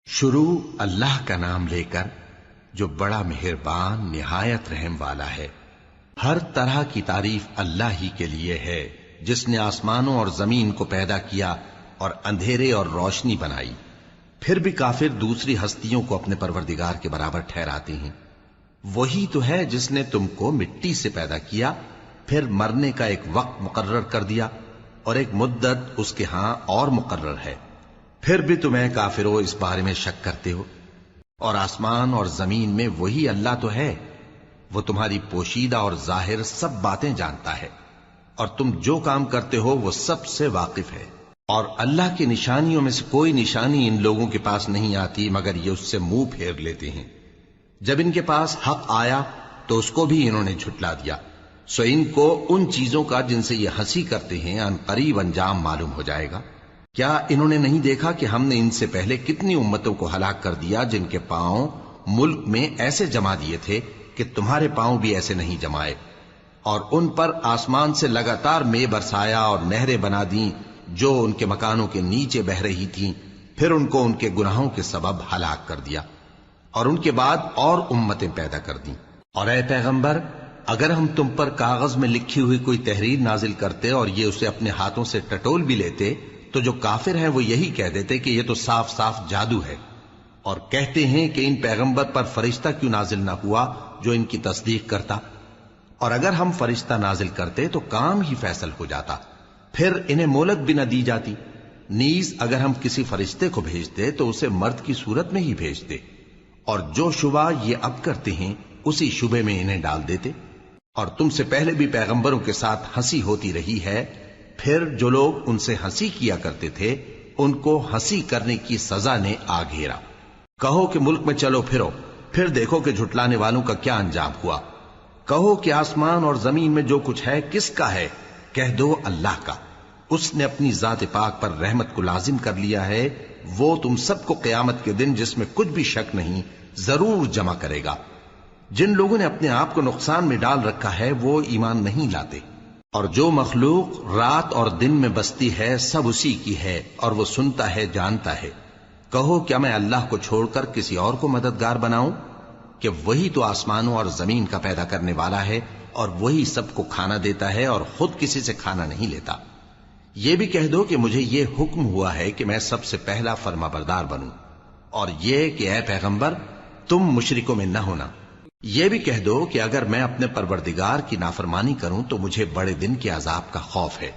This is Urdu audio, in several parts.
شروع اللہ کا نام لے کر جو بڑا مہربان نہایت رحم والا ہے۔ ہر طرح کی تعریف اللہ ہی کے لیے ہے جس نے آسمانوں اور زمین کو پیدا کیا اور اندھیرے اور روشنی بنائی۔ پھر بھی کافر دوسری ہستیوں کو اپنے پروردگار کے برابر ٹھہراتے ہیں۔ وہی تو ہے جس نے تم کو مٹی سے پیدا کیا، پھر مرنے کا ایک وقت مقرر کر دیا اور ایک مدت اس کے ہاں اور مقرر ہے۔ پھر بھی تمہیں کافروں اس بارے میں شک کرتے ہو۔ اور آسمان اور زمین میں وہی اللہ تو ہے، وہ تمہاری پوشیدہ اور ظاہر سب باتیں جانتا ہے، اور تم جو کام کرتے ہو وہ سب سے واقف ہے۔ اور اللہ کی نشانیوں میں سے کوئی نشانی ان لوگوں کے پاس نہیں آتی مگر یہ اس سے منہ پھیر لیتے ہیں۔ جب ان کے پاس حق آیا تو اس کو بھی انہوں نے جھٹلا دیا، سو ان کو ان چیزوں کا جن سے یہ ہنسی کرتے ہیں ان قریب انجام معلوم ہو جائے گا۔ کیا انہوں نے نہیں دیکھا کہ ہم نے ان سے پہلے کتنی امتوں کو ہلاک کر دیا جن کے پاؤں ملک میں ایسے جما دیے تھے کہ تمہارے پاؤں بھی ایسے نہیں جمائے، اور ان پر آسمان سے لگاتار مے برسایا اور نہریں بنا دیں جو ان کے مکانوں کے نیچے بہ رہی تھیں، پھر ان کو ان کے گناہوں کے سبب ہلاک کر دیا، اور ان کے بعد اور امتیں پیدا کر دیں۔ اور اے پیغمبر، اگر ہم تم پر کاغذ میں لکھی ہوئی کوئی تحریر نازل کرتے اور یہ اسے اپنے ہاتھوں سے ٹٹول بھی لیتے تو جو کافر ہیں وہ یہی کہہ دیتے کہ یہ تو صاف صاف جادو ہے، اور کہتے ہیں کہ ان پیغمبر پر فرشتہ کیوں نازل نہ ہوا جو ان کی تصدیق کرتا، اور اگر ہم فرشتہ نازل کرتے تو کام ہی فیصل ہو جاتا، پھر انہیں مہلت بھی نہ دی جاتی۔ نیز اگر ہم کسی فرشتے کو بھیجتے تو اسے مرد کی صورت میں ہی بھیجتے، اور جو شبہ یہ اب کرتے ہیں اسی شبے میں انہیں ڈال دیتے۔ اور تم سے پہلے بھی پیغمبروں کے ساتھ ہنسی ہوتی رہی ہے، پھر جو لوگ ان سے ہنسی کیا کرتے تھے ان کو ہنسی کرنے کی سزا نے آ گھیرا۔ کہو کہ ملک میں چلو پھرو، پھر دیکھو کہ جھٹلانے والوں کا کیا انجام ہوا۔ کہو کہ آسمان اور زمین میں جو کچھ ہے کس کا ہے؟ کہہ دو اللہ کا۔ اس نے اپنی ذات پاک پر رحمت کو لازم کر لیا ہے، وہ تم سب کو قیامت کے دن جس میں کچھ بھی شک نہیں ضرور جمع کرے گا۔ جن لوگوں نے اپنے آپ کو نقصان میں ڈال رکھا ہے وہ ایمان نہیں لاتے، اور جو مخلوق رات اور دن میں بستی ہے سب اسی کی ہے، اور وہ سنتا ہے جانتا ہے۔ کہو کیا میں اللہ کو چھوڑ کر کسی اور کو مددگار بناؤں کہ وہی تو آسمانوں اور زمین کا پیدا کرنے والا ہے، اور وہی سب کو کھانا دیتا ہے اور خود کسی سے کھانا نہیں لیتا۔ یہ بھی کہہ دو کہ مجھے یہ حکم ہوا ہے کہ میں سب سے پہلا فرما بردار بنوں، اور یہ کہ اے پیغمبر تم مشرکوں میں نہ ہونا۔ یہ بھی کہہ دو کہ اگر میں اپنے پروردگار کی نافرمانی کروں تو مجھے بڑے دن کے عذاب کا خوف ہے۔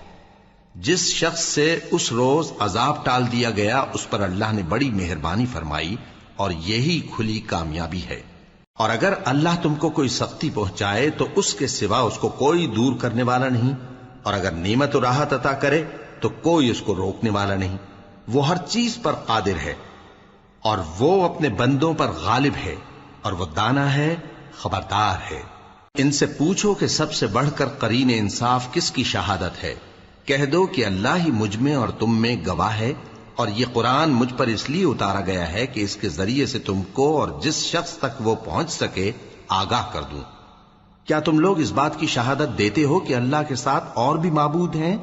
جس شخص سے اس روز عذاب ٹال دیا گیا اس پر اللہ نے بڑی مہربانی فرمائی، اور یہی کھلی کامیابی ہے۔ اور اگر اللہ تم کو کوئی سختی پہنچائے تو اس کے سوا اس کو کوئی دور کرنے والا نہیں، اور اگر نعمت و راحت عطا کرے تو کوئی اس کو روکنے والا نہیں۔ وہ ہر چیز پر قادر ہے، اور وہ اپنے بندوں پر غالب ہے، اور وہ دانا ہے، خبردار ہے۔ ان سے پوچھو کہ سب سے بڑھ کر قرین انصاف کس کی شہادت ہے؟ کہہ دو کہ اللہ ہی مجھ میں اور تم میں گواہ ہے، اور یہ قرآن مجھ پر اس لیے اتارا گیا ہے کہ اس کے ذریعے سے تم کو اور جس شخص تک وہ پہنچ سکے آگاہ کر دوں۔ کیا تم لوگ اس بات کی شہادت دیتے ہو کہ اللہ کے ساتھ اور بھی معبود ہیں؟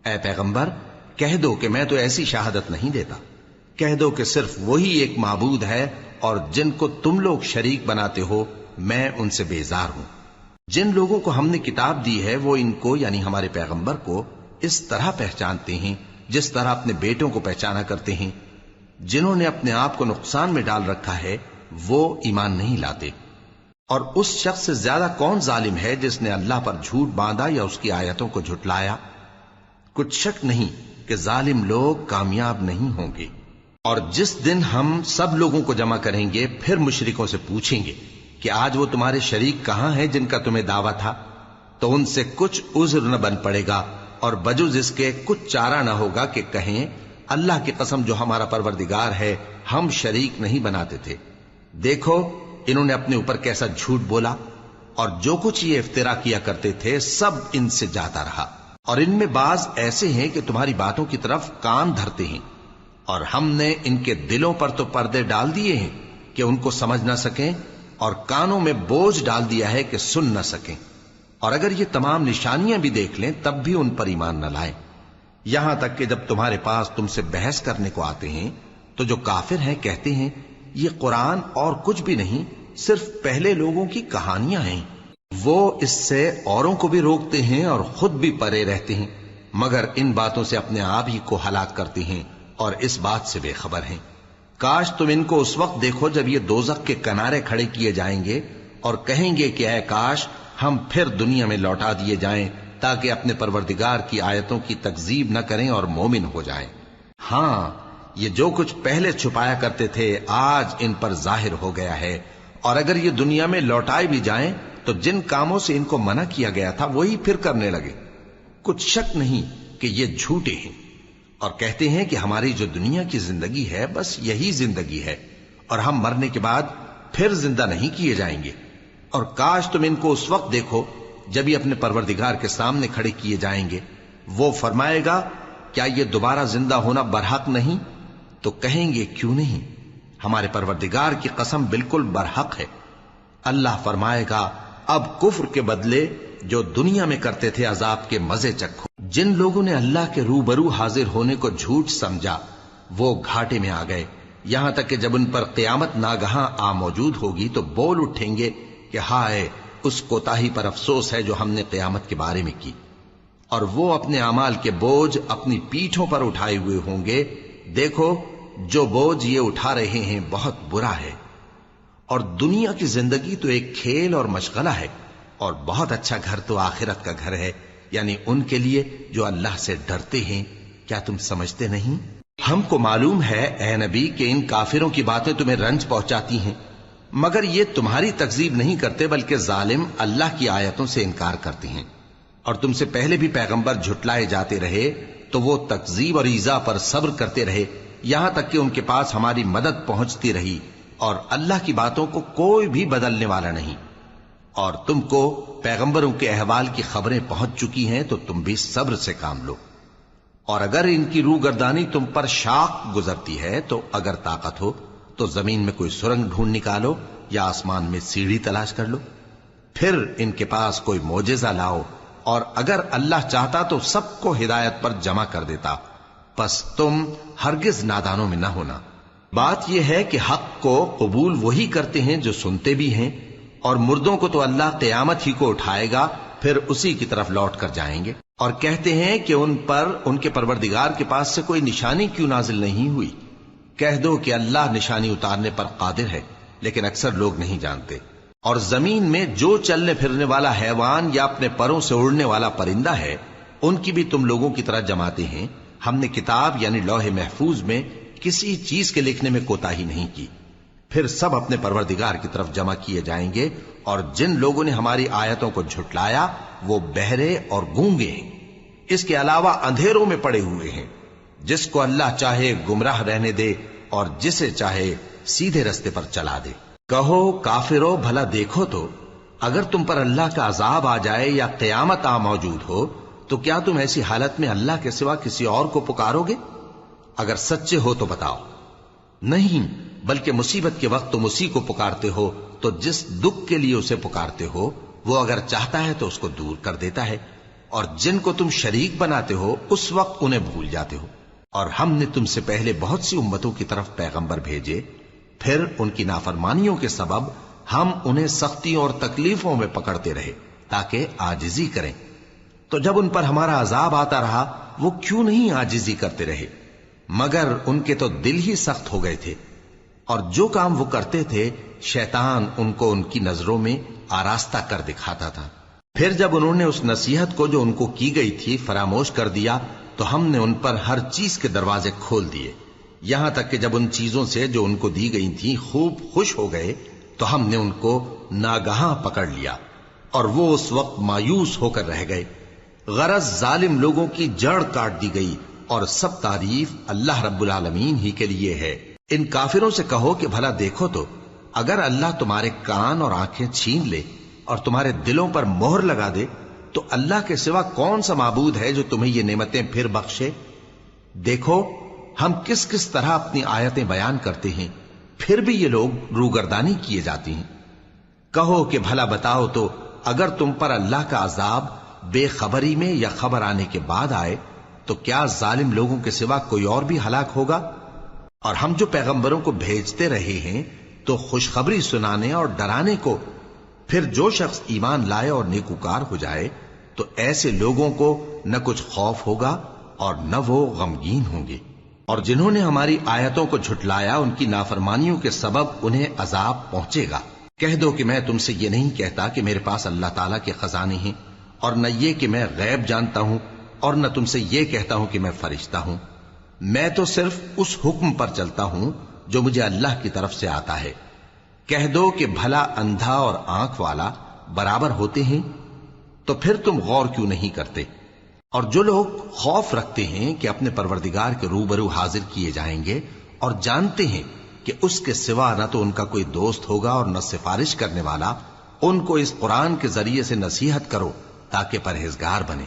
اے پیغمبر کہہ دو کہ میں تو ایسی شہادت نہیں دیتا۔ کہہ دو کہ صرف وہی ایک معبود ہے، اور جن کو تم لوگ شریک بناتے ہو میں ان سے بیزار ہوں۔ جن لوگوں کو ہم نے کتاب دی ہے وہ ان کو یعنی ہمارے پیغمبر کو اس طرح پہچانتے ہیں جس طرح اپنے بیٹوں کو پہچانا کرتے ہیں۔ جنہوں نے اپنے آپ کو نقصان میں ڈال رکھا ہے وہ ایمان نہیں لاتے۔ اور اس شخص سے زیادہ کون ظالم ہے جس نے اللہ پر جھوٹ باندھا یا اس کی آیتوں کو جھٹلایا؟ کچھ شک نہیں کہ ظالم لوگ کامیاب نہیں ہوں گے۔ اور جس دن ہم سب لوگوں کو جمع کریں گے پھر مشرکوں سے پوچھیں گے کہ آج وہ تمہارے شریک کہاں ہیں جن کا تمہیں دعویٰ تھا، تو ان سے کچھ عذر نہ بن پڑے گا، اور بجز اس کے کچھ چارہ نہ ہوگا کہ کہیں اللہ کی قسم جو ہمارا پروردگار ہے ہم شریک نہیں بناتے تھے۔ دیکھو انہوں نے اپنے اوپر کیسا جھوٹ بولا، اور جو کچھ یہ افترا کیا کرتے تھے سب ان سے جاتا رہا۔ اور ان میں بعض ایسے ہیں کہ تمہاری باتوں کی طرف کان دھرتے ہیں، اور ہم نے ان کے دلوں پر تو پردے ڈال دیے ہیں کہ ان کو سمجھ نہ سکیں، اور کانوں میں بوجھ ڈال دیا ہے کہ سن نہ سکیں۔ اور اگر یہ تمام نشانیاں بھی دیکھ لیں تب بھی ان پر ایمان نہ لائیں، یہاں تک کہ جب تمہارے پاس تم سے بحث کرنے کو آتے ہیں تو جو کافر ہیں کہتے ہیں یہ قرآن اور کچھ بھی نہیں، صرف پہلے لوگوں کی کہانیاں ہیں۔ وہ اس سے اوروں کو بھی روکتے ہیں اور خود بھی پرے رہتے ہیں، مگر ان باتوں سے اپنے آپ ہی کو ہلاک کرتے ہیں اور اس بات سے بے خبر ہیں۔ کاش تم ان کو اس وقت دیکھو جب یہ دوزخ کے کنارے کھڑے کیے جائیں گے اور کہیں گے کہ اے کاش ہم پھر دنیا میں لوٹا دیے جائیں تاکہ اپنے پروردگار کی آیتوں کی تکذیب نہ کریں اور مومن ہو جائیں۔ ہاں، یہ جو کچھ پہلے چھپایا کرتے تھے آج ان پر ظاہر ہو گیا ہے، اور اگر یہ دنیا میں لوٹائے بھی جائیں تو جن کاموں سے ان کو منع کیا گیا تھا وہی پھر کرنے لگے۔ کچھ شک نہیں کہ یہ جھوٹے ہیں، اور کہتے ہیں کہ ہماری جو دنیا کی زندگی ہے بس یہی زندگی ہے، اور ہم مرنے کے بعد پھر زندہ نہیں کیے جائیں گے۔ اور کاش تم ان کو اس وقت دیکھو جب یہ اپنے پروردگار کے سامنے کھڑے کیے جائیں گے، وہ فرمائے گا کیا یہ دوبارہ زندہ ہونا برحق نہیں؟ تو کہیں گے کیوں نہیں، ہمارے پروردگار کی قسم بالکل برحق ہے۔ اللہ فرمائے گا اب کفر کے بدلے جو دنیا میں کرتے تھے عذاب کے مزے چکھو۔ جن لوگوں نے اللہ کے روبرو حاضر ہونے کو جھوٹ سمجھا وہ گھاٹے میں آ گئے، یہاں تک کہ جب ان پر قیامت ناگہاں آ موجود ہوگی تو بول اٹھیں گے کہ ہائے اس کوتاہی پر افسوس ہے جو ہم نے قیامت کے بارے میں کی، اور وہ اپنے اعمال کے بوجھ اپنی پیٹھوں پر اٹھائے ہوئے ہوں گے۔ دیکھو جو بوجھ یہ اٹھا رہے ہیں بہت برا ہے، اور دنیا کی زندگی تو ایک کھیل اور مشغلہ ہے، اور بہت اچھا گھر تو آخرت کا گھر ہے، یعنی ان کے لیے جو اللہ سے ڈرتے ہیں۔ کیا تم سمجھتے نہیں؟ ہم کو معلوم ہے اے نبی کہ ان کافروں کی باتیں تمہیں رنج پہنچاتی ہیں، مگر یہ تمہاری تکذیب نہیں کرتے بلکہ ظالم اللہ کی آیتوں سے انکار کرتے ہیں، اور تم سے پہلے بھی پیغمبر جھٹلائے جاتے رہے تو وہ تکذیب اور ایذا پر صبر کرتے رہے، یہاں تک کہ ان کے پاس ہماری مدد پہنچتی رہی، اور اللہ کی باتوں کو کوئی بھی بدلنے والا نہیں۔ اور تم کو پیغمبروں کے احوال کی خبریں پہنچ چکی ہیں تو تم بھی صبر سے کام لو، اور اگر ان کی روح گردانی تم پر شاق گزرتی ہے تو اگر طاقت ہو تو زمین میں کوئی سرنگ ڈھونڈ نکالو یا آسمان میں سیڑھی تلاش کر لو، پھر ان کے پاس کوئی معجزہ لاؤ، اور اگر اللہ چاہتا تو سب کو ہدایت پر جمع کر دیتا، پس تم ہرگز نادانوں میں نہ ہونا۔ بات یہ ہے کہ حق کو قبول وہی کرتے ہیں جو سنتے بھی ہیں، اور مردوں کو تو اللہ قیامت ہی کو اٹھائے گا، پھر اسی کی طرف لوٹ کر جائیں گے۔ اور کہتے ہیں کہ ان پر ان کے پروردگار کے پاس سے کوئی نشانی کیوں نازل نہیں ہوئی؟ کہہ دو کہ اللہ نشانی اتارنے پر قادر ہے، لیکن اکثر لوگ نہیں جانتے۔ اور زمین میں جو چلنے پھرنے والا حیوان یا اپنے پروں سے اڑنے والا پرندہ ہے ان کی بھی تم لوگوں کی طرح جماتے ہیں۔ ہم نے کتاب یعنی لوح محفوظ میں کسی چیز کے لکھنے میں کوتاہی نہیں کی، پھر سب اپنے پروردگار کی طرف جمع کیے جائیں گے۔ اور جن لوگوں نے ہماری آیتوں کو جھٹلایا وہ بہرے اور گونگے ہیں، اس کے علاوہ اندھیروں میں پڑے ہوئے ہیں۔ جس کو اللہ چاہے گمراہ رہنے دے اور جسے چاہے سیدھے رستے پر چلا دے۔ کہو کافرو بھلا دیکھو تو اگر تم پر اللہ کا عذاب آ جائے یا قیامت آ موجود ہو تو کیا تم ایسی حالت میں اللہ کے سوا کسی اور کو پکارو گے؟ اگر سچے ہو تو بتاؤ۔ نہیں، بلکہ مصیبت کے وقت تم اسی کو پکارتے ہو، تو جس دکھ کے لیے اسے پکارتے ہو وہ اگر چاہتا ہے تو اس کو دور کر دیتا ہے، اور جن کو تم شریک بناتے ہو اس وقت انہیں بھول جاتے ہو۔ اور ہم نے تم سے پہلے بہت سی امتوں کی طرف پیغمبر بھیجے، پھر ان کی نافرمانیوں کے سبب ہم انہیں سختیوں اور تکلیفوں میں پکڑتے رہے تاکہ عاجزی کریں۔ تو جب ان پر ہمارا عذاب آتا رہا وہ کیوں نہیں عاجزی کرتے رہے، مگر ان کے تو دل ہی سخت ہو گئے تھے، اور جو کام وہ کرتے تھے شیطان ان کو ان کی نظروں میں آراستہ کر دکھاتا تھا۔ پھر جب انہوں نے اس نصیحت کو جو ان کو کی گئی تھی فراموش کر دیا تو ہم نے ان پر ہر چیز کے دروازے کھول دیے، یہاں تک کہ جب ان چیزوں سے جو ان کو دی گئی تھیں خوب خوش ہو گئے تو ہم نے ان کو ناگہاں پکڑ لیا، اور وہ اس وقت مایوس ہو کر رہ گئے۔ غرض ظالم لوگوں کی جڑ کاٹ دی گئی، اور سب تعریف اللہ رب العالمین ہی کے لیے ہے۔ ان کافروں سے کہو کہ بھلا دیکھو تو اگر اللہ تمہارے کان اور آنکھیں چھین لے اور تمہارے دلوں پر مہر لگا دے تو اللہ کے سوا کون سا معبود ہے جو تمہیں یہ نعمتیں پھر بخشے؟ دیکھو ہم کس کس طرح اپنی آیتیں بیان کرتے ہیں، پھر بھی یہ لوگ روگردانی کیے جاتی ہیں۔ کہو کہ بھلا بتاؤ تو اگر تم پر اللہ کا عذاب بے خبری میں یا خبر آنے کے بعد آئے تو کیا ظالم لوگوں کے سوا کوئی اور بھی ہلاک ہوگا؟ اور ہم جو پیغمبروں کو بھیجتے رہے ہیں تو خوشخبری سنانے اور ڈرانے کو، پھر جو شخص ایمان لائے اور نیکوکار ہو جائے تو ایسے لوگوں کو نہ کچھ خوف ہوگا اور نہ وہ غمگین ہوں گے۔ اور جنہوں نے ہماری آیتوں کو جھٹلایا ان کی نافرمانیوں کے سبب انہیں عذاب پہنچے گا۔ کہہ دو کہ میں تم سے یہ نہیں کہتا کہ میرے پاس اللہ تعالیٰ کے خزانے ہیں، اور نہ یہ کہ میں غیب جانتا ہوں، اور نہ تم سے یہ کہتا ہوں کہ میں فرشتہ ہوں۔ میں تو صرف اس حکم پر چلتا ہوں جو مجھے اللہ کی طرف سے آتا ہے۔ کہہ دو کہ بھلا اندھا اور آنکھ والا برابر ہوتے ہیں؟ تو پھر تم غور کیوں نہیں کرتے؟ اور جو لوگ خوف رکھتے ہیں کہ اپنے پروردگار کے روبرو حاضر کیے جائیں گے اور جانتے ہیں کہ اس کے سوا نہ تو ان کا کوئی دوست ہوگا اور نہ سفارش کرنے والا، ان کو اس قرآن کے ذریعے سے نصیحت کرو تاکہ پرہیزگار بنے۔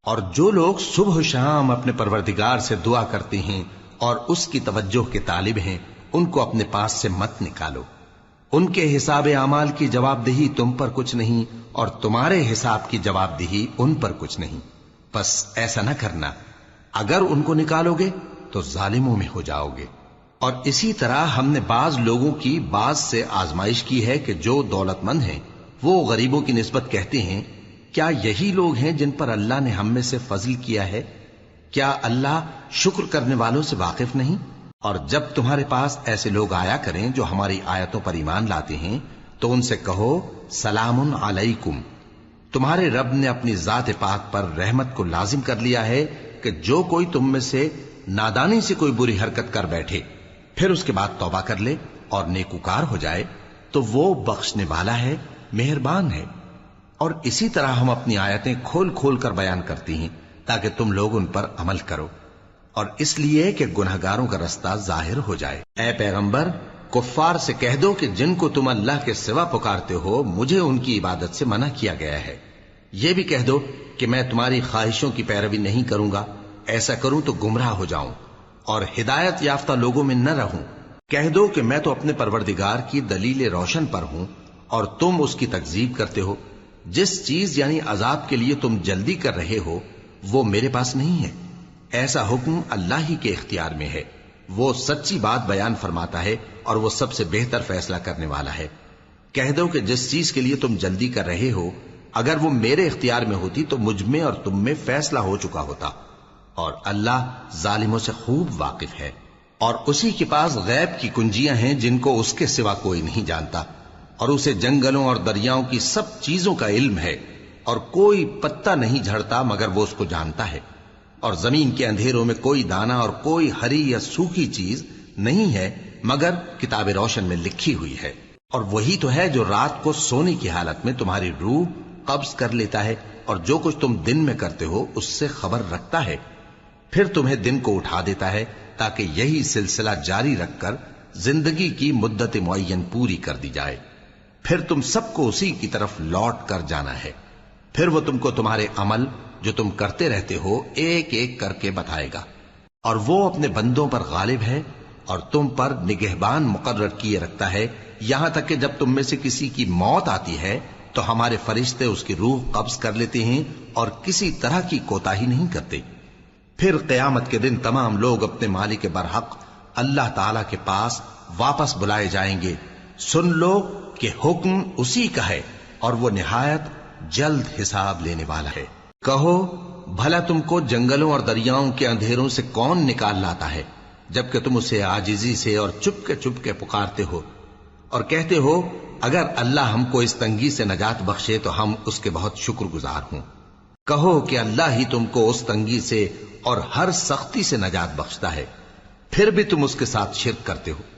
اور جو لوگ صبح و شام اپنے پروردگار سے دعا کرتے ہیں اور اس کی توجہ کے طالب ہیں، ان کو اپنے پاس سے مت نکالو۔ ان کے حساب اعمال کی جواب دہی تم پر کچھ نہیں، اور تمہارے حساب کی جواب دہی ان پر کچھ نہیں۔ بس ایسا نہ کرنا، اگر ان کو نکالو گے تو ظالموں میں ہو جاؤ گے۔ اور اسی طرح ہم نے بعض لوگوں کی بعض سے آزمائش کی ہے کہ جو دولت مند ہیں وہ غریبوں کی نسبت کہتے ہیں کیا یہی لوگ ہیں جن پر اللہ نے ہم میں سے فضل کیا ہے؟ کیا اللہ شکر کرنے والوں سے واقف نہیں؟ اور جب تمہارے پاس ایسے لوگ آیا کریں جو ہماری آیتوں پر ایمان لاتے ہیں تو ان سے کہو سلام علیکم، تمہارے رب نے اپنی ذات پاک پر رحمت کو لازم کر لیا ہے کہ جو کوئی تم میں سے نادانی سے کوئی بری حرکت کر بیٹھے پھر اس کے بعد توبہ کر لے اور نیکوکار ہو جائے تو وہ بخشنے والا ہے، مہربان ہے۔ اور اسی طرح ہم اپنی آیتیں کھول کھول کر بیان کرتی ہیں تاکہ تم لوگ ان پر عمل کرو، اور اس لیے کہ گنہگاروں کا رستہ ظاہر ہو جائے۔ اے پیغمبر، کفار سے کہہ دو کہ جن کو تم اللہ کے سوا پکارتے ہو مجھے ان کی عبادت سے منع کیا گیا ہے۔ یہ بھی کہہ دو کہ میں تمہاری خواہشوں کی پیروی نہیں کروں گا، ایسا کروں تو گمراہ ہو جاؤں اور ہدایت یافتہ لوگوں میں نہ رہوں۔ کہہ دو کہ میں تو اپنے پروردگار کی دلیل روشن پر ہوں اور تم اس کی تکذیب کرتے ہو۔ جس چیز یعنی عذاب کے لیے تم جلدی کر رہے ہو وہ میرے پاس نہیں ہے، ایسا حکم اللہ ہی کے اختیار میں ہے۔ وہ سچی بات بیان فرماتا ہے اور وہ سب سے بہتر فیصلہ کرنے والا ہے۔ کہہ دو کہ جس چیز کے لیے تم جلدی کر رہے ہو اگر وہ میرے اختیار میں ہوتی تو مجھ میں اور تم میں فیصلہ ہو چکا ہوتا، اور اللہ ظالموں سے خوب واقف ہے۔ اور اسی کے پاس غیب کی کنجیاں ہیں جن کو اس کے سوا کوئی نہیں جانتا، اور اسے جنگلوں اور دریاؤں کی سب چیزوں کا علم ہے، اور کوئی پتا نہیں جھڑتا مگر وہ اس کو جانتا ہے، اور زمین کے اندھیروں میں کوئی دانہ اور کوئی ہری یا سوکھی چیز نہیں ہے مگر کتاب روشن میں لکھی ہوئی ہے۔ اور وہی تو ہے جو رات کو سونے کی حالت میں تمہاری روح قبض کر لیتا ہے اور جو کچھ تم دن میں کرتے ہو اس سے خبر رکھتا ہے، پھر تمہیں دن کو اٹھا دیتا ہے تاکہ یہی سلسلہ جاری رکھ کر زندگی کی مدت معین پوری کر دی جائے۔ پھر تم سب کو اسی کی طرف لوٹ کر جانا ہے، پھر وہ تم کو تمہارے عمل جو تم کرتے رہتے ہو ایک ایک کر کے بتائے گا، اور وہ اپنے بندوں پر غالب ہے اور تم پر نگہبان مقرر کیے رکھتا ہے، یہاں تک کہ جب تم میں سے کسی کی موت آتی ہے تو ہمارے فرشتے اس کی روح قبض کر لیتے ہیں اور کسی طرح کی کوتاہی نہیں کرتے۔ پھر قیامت کے دن تمام لوگ اپنے مالک برحق اللہ تعالی کے پاس واپس بلائے جائیں گے۔ سن لو کہ حکم اسی کا ہے اور وہ نہایت جلد حساب لینے والا ہے۔ کہو بھلا تم کو جنگلوں اور دریاؤں کے اندھیروں سے کون نکال لاتا ہے جبکہ تم اسے عاجزی سے اور چپ کے پکارتے ہو اور کہتے ہو اگر اللہ ہم کو اس تنگی سے نجات بخشے تو ہم اس کے بہت شکر گزار ہوں۔ کہو کہ اللہ ہی تم کو اس تنگی سے اور ہر سختی سے نجات بخشتا ہے، پھر بھی تم اس کے ساتھ شرک کرتے ہو۔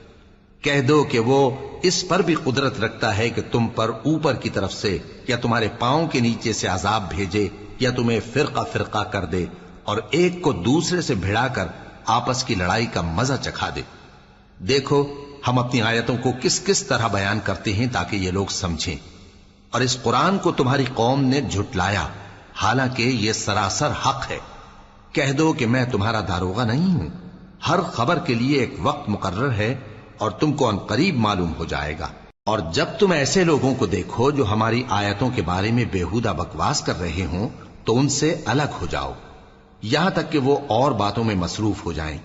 کہہ دو کہ وہ اس پر بھی قدرت رکھتا ہے کہ تم پر اوپر کی طرف سے یا تمہارے پاؤں کے نیچے سے عذاب بھیجے یا تمہیں فرقہ فرقہ کر دے اور ایک کو دوسرے سے بھڑا کر آپس کی لڑائی کا مزہ چکھا دے۔ دیکھو ہم اپنی آیتوں کو کس کس طرح بیان کرتے ہیں تاکہ یہ لوگ سمجھیں، اور اس قرآن کو تمہاری قوم نے جھٹلایا حالانکہ یہ سراسر حق ہے۔ کہہ دو کہ میں تمہارا داروغہ نہیں ہوں، ہر خبر کے لیے ایک وقت مقرر ہے اور تم کو ان قریب معلوم ہو جائے گا۔ اور جب تم ایسے لوگوں کو دیکھو جو ہماری آیتوں کے بارے میں بےہودہ بکواس کر رہے ہوں تو ان سے الگ ہو جاؤ یہاں تک کہ وہ اور باتوں میں مصروف ہو جائیں۔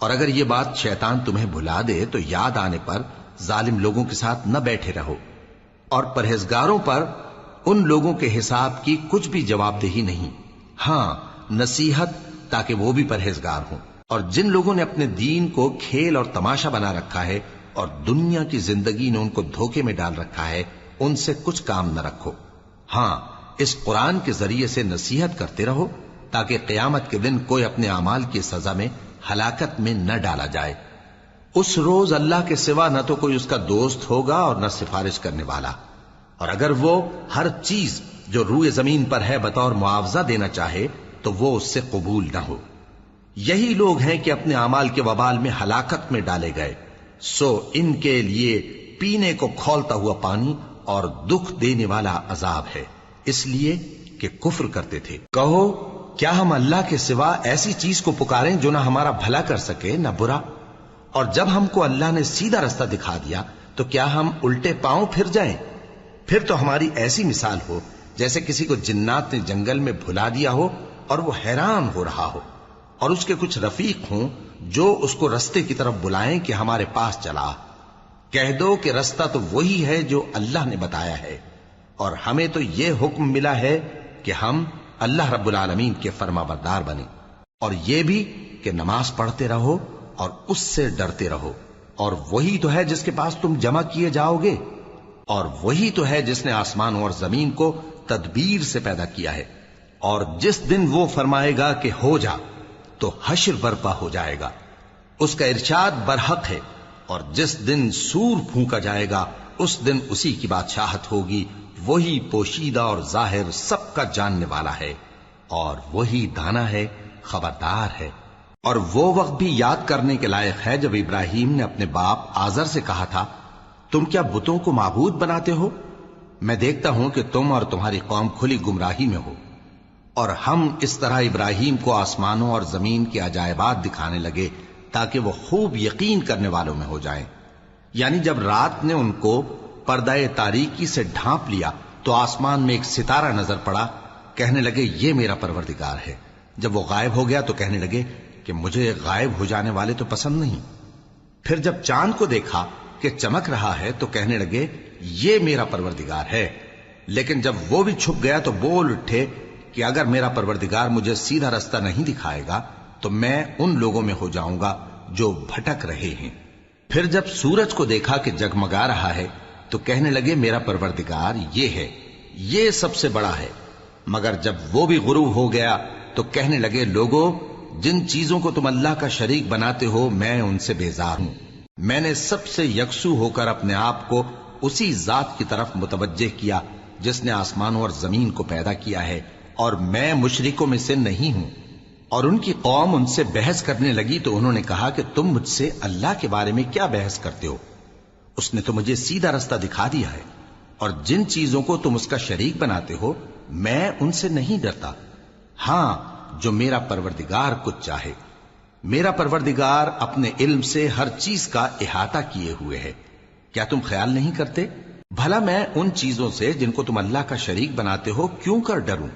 اور اگر یہ بات شیطان تمہیں بھلا دے تو یاد آنے پر ظالم لوگوں کے ساتھ نہ بیٹھے رہو، اور پرہیزگاروں پر ان لوگوں کے حساب کی کچھ بھی جواب دہی نہیں، ہاں نصیحت تاکہ وہ بھی پرہیزگار ہوں۔ اور جن لوگوں نے اپنے دین کو کھیل اور تماشا بنا رکھا ہے اور دنیا کی زندگی نے ان کو دھوکے میں ڈال رکھا ہے، ان سے کچھ کام نہ رکھو، ہاں اس قرآن کے ذریعے سے نصیحت کرتے رہو تاکہ قیامت کے دن کوئی اپنے اعمال کی سزا میں ہلاکت میں نہ ڈالا جائے۔ اس روز اللہ کے سوا نہ تو کوئی اس کا دوست ہوگا اور نہ سفارش کرنے والا، اور اگر وہ ہر چیز جو روئے زمین پر ہے بطور معاوضہ دینا چاہے تو وہ اس سے قبول نہ ہو۔ یہی لوگ ہیں کہ اپنے اعمال کے وبال میں ہلاکت میں ڈالے گئے، سو ان کے لیے پینے کو کھولتا ہوا پانی اور دکھ دینے والا عذاب ہے، اس لیے کہ کفر کرتے تھے۔ کہو کیا ہم اللہ کے سوا ایسی چیز کو پکاریں جو نہ ہمارا بھلا کر سکے نہ برا؟ اور جب ہم کو اللہ نے سیدھا رستہ دکھا دیا تو کیا ہم الٹے پاؤں پھر جائیں؟ پھر تو ہماری ایسی مثال ہو جیسے کسی کو جنات نے جنگل میں بھلا دیا ہو اور وہ حیران ہو رہا ہو، اور اس کے کچھ رفیق ہوں جو اس کو رستے کی طرف بلائیں کہ ہمارے پاس چلا۔ کہہ دو کہ رستہ تو وہی ہے جو اللہ نے بتایا ہے، اور ہمیں تو یہ حکم ملا ہے کہ ہم اللہ رب العالمین کے فرما بردار بنیں، اور یہ بھی کہ نماز پڑھتے رہو اور اس سے ڈرتے رہو، اور وہی تو ہے جس کے پاس تم جمع کیے جاؤ گے، اور وہی تو ہے جس نے آسمانوں اور زمین کو تدبیر سے پیدا کیا ہے، اور جس دن وہ فرمائے گا کہ ہو جا تو حشر برپا ہو جائے گا، اس کا ارشاد برحق ہے، اور جس دن سور پھونکا جائے گا اس دن اسی کی بادشاہت ہوگی، وہی پوشیدہ اور ظاہر سب کا جاننے والا ہے، اور وہی دانا ہے، خبردار ہے۔ اور وہ وقت بھی یاد کرنے کے لائق ہے جب ابراہیم نے اپنے باپ آزر سے کہا تھا، تم کیا بتوں کو معبود بناتے ہو؟ میں دیکھتا ہوں کہ تم اور تمہاری قوم کھلی گمراہی میں ہو۔ اور ہم اس طرح ابراہیم کو آسمانوں اور زمین کے عجائبات دکھانے لگے تاکہ وہ خوب یقین کرنے والوں میں ہو جائیں۔ یعنی جب رات نے ان کو پردہ تاریکی سے ڈھانپ لیا تو آسمان میں ایک ستارہ نظر پڑا، کہنے لگے یہ میرا پروردگار ہے۔ جب وہ غائب ہو گیا تو کہنے لگے کہ مجھے غائب ہو جانے والے تو پسند نہیں۔ پھر جب چاند کو دیکھا کہ چمک رہا ہے تو کہنے لگے یہ میرا پروردگار ہے۔ لیکن جب وہ بھی چھپ گیا تو بول اٹھے کہ اگر میرا پروردگار مجھے سیدھا رستہ نہیں دکھائے گا تو میں ان لوگوں میں ہو جاؤں گا جو بھٹک رہے ہیں۔ پھر جب سورج کو دیکھا کہ جگمگا رہا ہے تو کہنے لگے میرا پروردگار یہ ہے، یہ سب سے بڑا ہے۔ مگر جب وہ بھی غروب ہو گیا تو کہنے لگے لوگو، جن چیزوں کو تم اللہ کا شریک بناتے ہو میں ان سے بیزار ہوں۔ میں نے سب سے یکسو ہو کر اپنے آپ کو اسی ذات کی طرف متوجہ کیا جس نے آسمانوں اور زمین کو پیدا کیا ہے، اور میں مشرکوں میں سے نہیں ہوں۔ اور ان کی قوم ان سے بحث کرنے لگی تو انہوں نے کہا کہ تم مجھ سے اللہ کے بارے میں کیا بحث کرتے ہو؟ اس نے تو مجھے سیدھا رستہ دکھا دیا ہے، اور جن چیزوں کو تم اس کا شریک بناتے ہو میں ان سے نہیں ڈرتا، ہاں جو میرا پروردگار کچھ چاہے۔ میرا پروردگار اپنے علم سے ہر چیز کا احاطہ کیے ہوئے ہے۔ کیا تم خیال نہیں کرتے؟ بھلا میں ان چیزوں سے جن کو تم اللہ کا شریک بناتے ہو کیوں کر ڈروں،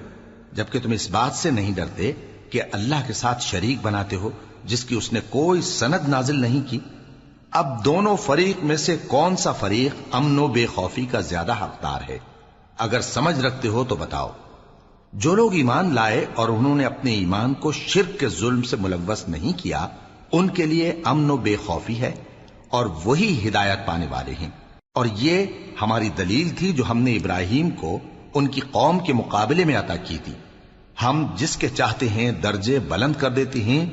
جبکہ تم اس بات سے نہیں ڈرتے کہ اللہ کے ساتھ شریک بناتے ہو جس کی اس نے کوئی سند نازل نہیں کی۔ اب دونوں فریق میں سے کون سا فریق امن و بے خوفی کا زیادہ حقدار ہے؟ اگر سمجھ رکھتے ہو تو بتاؤ۔ جو لوگ ایمان لائے اور انہوں نے اپنے ایمان کو شرک کے ظلم سے ملوث نہیں کیا، ان کے لیے امن و بے خوفی ہے، اور وہی ہدایت پانے والے ہیں۔ اور یہ ہماری دلیل تھی جو ہم نے ابراہیم کو ان کی قوم کے مقابلے میں عطا کی تھی۔ ہم جس کے چاہتے ہیں درجے بلند کر دیتے ہیں،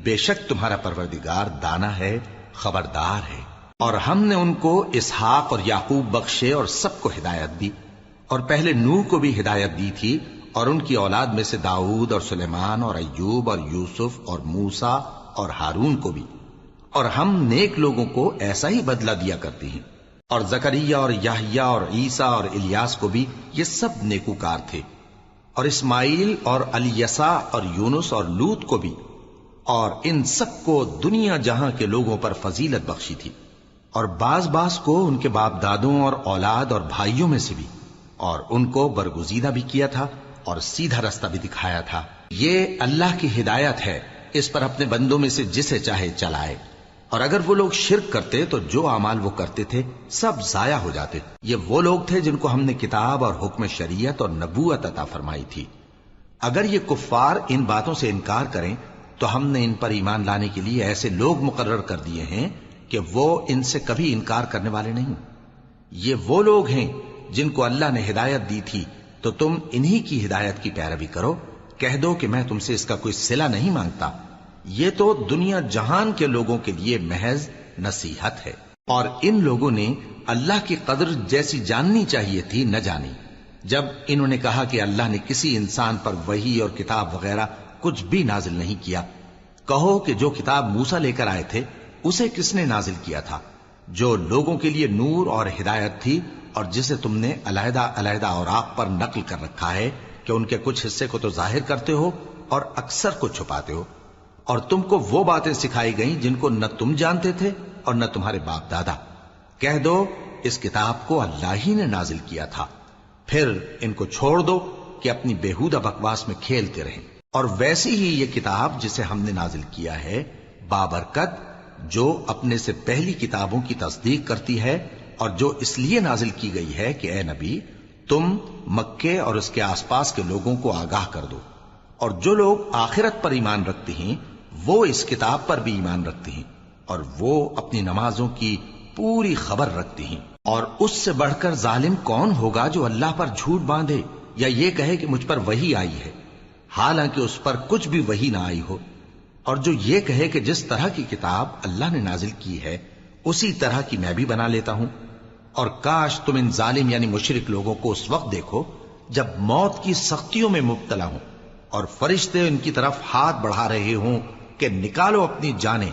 بے شک تمہارا پروردگار دانا ہے، خبردار ہے۔ اور ہم نے ان کو اسحاق اور یعقوب بخشے اور سب کو ہدایت دی، اور پہلے نوح کو بھی ہدایت دی تھی، اور ان کی اولاد میں سے داؤد اور سلیمان اور ایوب اور یوسف اور موسیٰ اور ہارون کو بھی۔ اور ہم نیک لوگوں کو ایسا ہی بدلہ دیا کرتے ہیں۔ اور زکریا اور یحییٰ اور عیسیٰ اور الیاس کو بھی، یہ سب نیکوکار تھے۔ اور اسماعیل اور الیسع اور یونس اور لوط کو بھی، اور ان سب کو دنیا جہاں کے لوگوں پر فضیلت بخشی تھی، اور بعض کو ان کے باپ دادوں اور اولاد اور بھائیوں میں سے بھی، اور ان کو برگزیدہ بھی کیا تھا اور سیدھا رستہ بھی دکھایا تھا۔ یہ اللہ کی ہدایت ہے اس پر اپنے بندوں میں سے جسے چاہے چلائے، اور اگر وہ لوگ شرک کرتے تو جو اعمال وہ کرتے تھے سب ضائع ہو جاتے۔ یہ وہ لوگ تھے جن کو ہم نے کتاب اور حکم شریعت اور نبوت عطا فرمائی تھی۔ اگر یہ کفار ان باتوں سے انکار کریں تو ہم نے ان پر ایمان لانے کے لیے ایسے لوگ مقرر کر دیے ہیں کہ وہ ان سے کبھی انکار کرنے والے نہیں۔ یہ وہ لوگ ہیں جن کو اللہ نے ہدایت دی تھی، تو تم انہی کی ہدایت کی پیروی کرو۔ کہہ دو کہ میں تم سے اس کا کوئی صلہ نہیں مانگتا، یہ تو دنیا جہان کے لوگوں کے لیے محض نصیحت ہے۔ اور ان لوگوں نے اللہ کی قدر جیسی جاننی چاہیے تھی نہ جانی۔ جب انہوں نے کہا کہ اللہ نے کسی انسان پر وحی اور کتاب وغیرہ کچھ بھی نازل نہیں کیا، کہو کہ جو کتاب موسیٰ لے کر آئے تھے اسے کس نے نازل کیا تھا، جو لوگوں کے لیے نور اور ہدایت تھی، اور جسے تم نے علیحدہ علیحدہ اوراق پر نقل کر رکھا ہے کہ ان کے کچھ حصے کو تو ظاہر کرتے ہو اور اکثر کو چھپاتے ہو۔ اور تم کو وہ باتیں سکھائی گئیں جن کو نہ تم جانتے تھے اور نہ تمہارے باپ دادا۔ کہہ دو اس کتاب کو اللہ ہی نے نازل کیا تھا، پھر ان کو چھوڑ دو کہ اپنی بیہودہ بکواس میں کھیلتے رہیں۔ اور ویسی ہی یہ کتاب جسے ہم نے نازل کیا ہے بابرکت، جو اپنے سے پہلی کتابوں کی تصدیق کرتی ہے، اور جو اس لیے نازل کی گئی ہے کہ اے نبی تم مکے اور اس کے آس پاس کے لوگوں کو آگاہ کر دو، اور جو لوگ آخرت پر ایمان رکھتے ہیں وہ اس کتاب پر بھی ایمان رکھتے ہیں، اور وہ اپنی نمازوں کی پوری خبر رکھتے ہیں۔ اور اس سے بڑھ کر ظالم کون ہوگا جو اللہ پر جھوٹ باندھے یا یہ کہے کہ مجھ پر وحی آئی ہے، حالانکہ اس پر کچھ بھی وحی نہ آئی ہو، اور جو یہ کہے کہ جس طرح کی کتاب اللہ نے نازل کی ہے اسی طرح کی میں بھی بنا لیتا ہوں۔ اور کاش تم ان ظالم یعنی مشرک لوگوں کو اس وقت دیکھو جب موت کی سختیوں میں مبتلا ہوں اور فرشتے ان کی طرف ہاتھ بڑھا رہے ہوں کہ نکالو اپنی جانیں،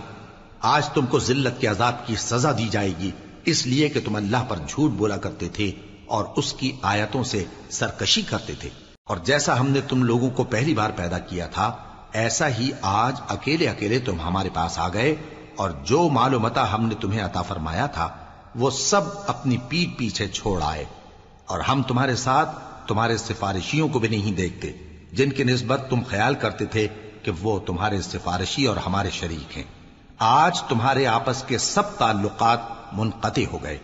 آج تم کو ذلت کے عذاب کی سزا دی جائے گی، اس لیے کہ تم اللہ پر جھوٹ بولا کرتے تھے اور اس کی آیتوں سے سرکشی کرتے تھے۔ اور جیسا ہم نے تم لوگوں کو پہلی بار پیدا کیا تھا ایسا ہی آج اکیلے اکیلے تم ہمارے پاس آ گئے، اور جو مال و متاع ہم نے تمہیں عطا فرمایا تھا وہ سب اپنی پیٹھ پیچھے چھوڑ آئے، اور ہم تمہارے ساتھ تمہارے سفارشیوں کو بھی نہیں دیکھتے جن کی نسبت تم خیال کرتے تھے کہ وہ تمہارے سفارشی اور ہمارے شریک ہیں۔ آج تمہارے آپس کے سب تعلقات منقطع ہو گئے،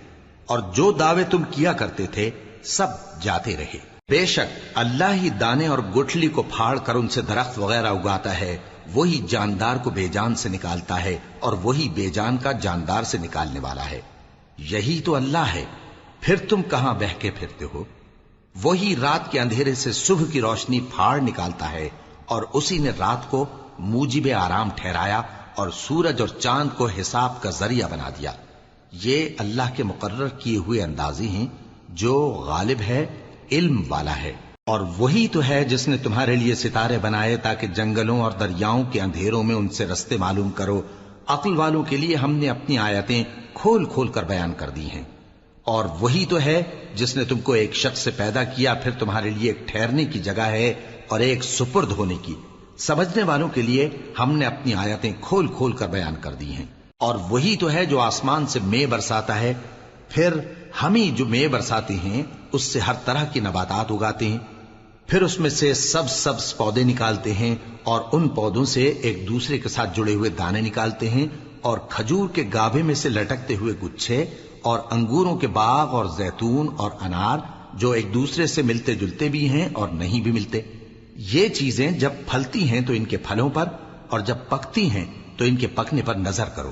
اور جو دعوے تم کیا کرتے تھے سب جاتے رہے۔ بے شک اللہ ہی دانے اور گٹھلی کو پھاڑ کر ان سے درخت وغیرہ اگاتا ہے، وہی جاندار کو بے جان سے نکالتا ہے اور وہی بے جان کا جاندار سے نکالنے والا ہے۔ یہی تو اللہ ہے، پھر تم کہاں بہہ کے پھرتے ہو؟ وہی رات کے اندھیرے سے صبح کی روشنی پھاڑ نکالتا ہے، اور اسی نے رات کو موجب آرام ٹھہرایا اور سورج اور چاند کو حساب کا ذریعہ بنا دیا۔ یہ اللہ کے مقرر کیے ہوئے اندازے ہیں، جو غالب ہے، علم والا ہے۔ اور وہی تو ہے جس نے تمہارے لیے ستارے بنائے تاکہ جنگلوں اور دریاؤں کے اندھیروں میں ان سے رستے معلوم کرو۔ عقل والوں کے لیے ہم نے اپنی آیتیں کھول کھول کر بیان کر دی ہیں۔ اور وہی تو ہے جس نے تم کو ایک شخص سے پیدا کیا، پھر تمہارے لیے ایک ٹھہرنے کی جگہ ہے اور ایک سپرد ہونے کی۔ سمجھنے والوں کے لیے ہم نے اپنی آیتیں کھول کھول کر بیان کر دی ہیں۔ اور وہی تو ہے جو آسمان سے مے برساتا ہے، پھر ہم ہی جو مے برساتے ہیں اس سے ہر طرح کی نباتات اگاتے ہیں، پھر اس میں سے سبز پودے نکالتے ہیں، اور ان پودوں سے ایک دوسرے کے ساتھ جڑے ہوئے دانے نکالتے ہیں، اور کھجور کے گابھے میں سے لٹکتے ہوئے گچھے، اور انگوروں کے باغ اور زیتون اور انار جو ایک دوسرے سے ملتے جلتے بھی ہیں اور نہیں بھی ملتے۔ یہ چیزیں جب پھلتی ہیں تو ان کے پھلوں پر، اور جب پکتی ہیں تو ان کے پکنے پر نظر کرو۔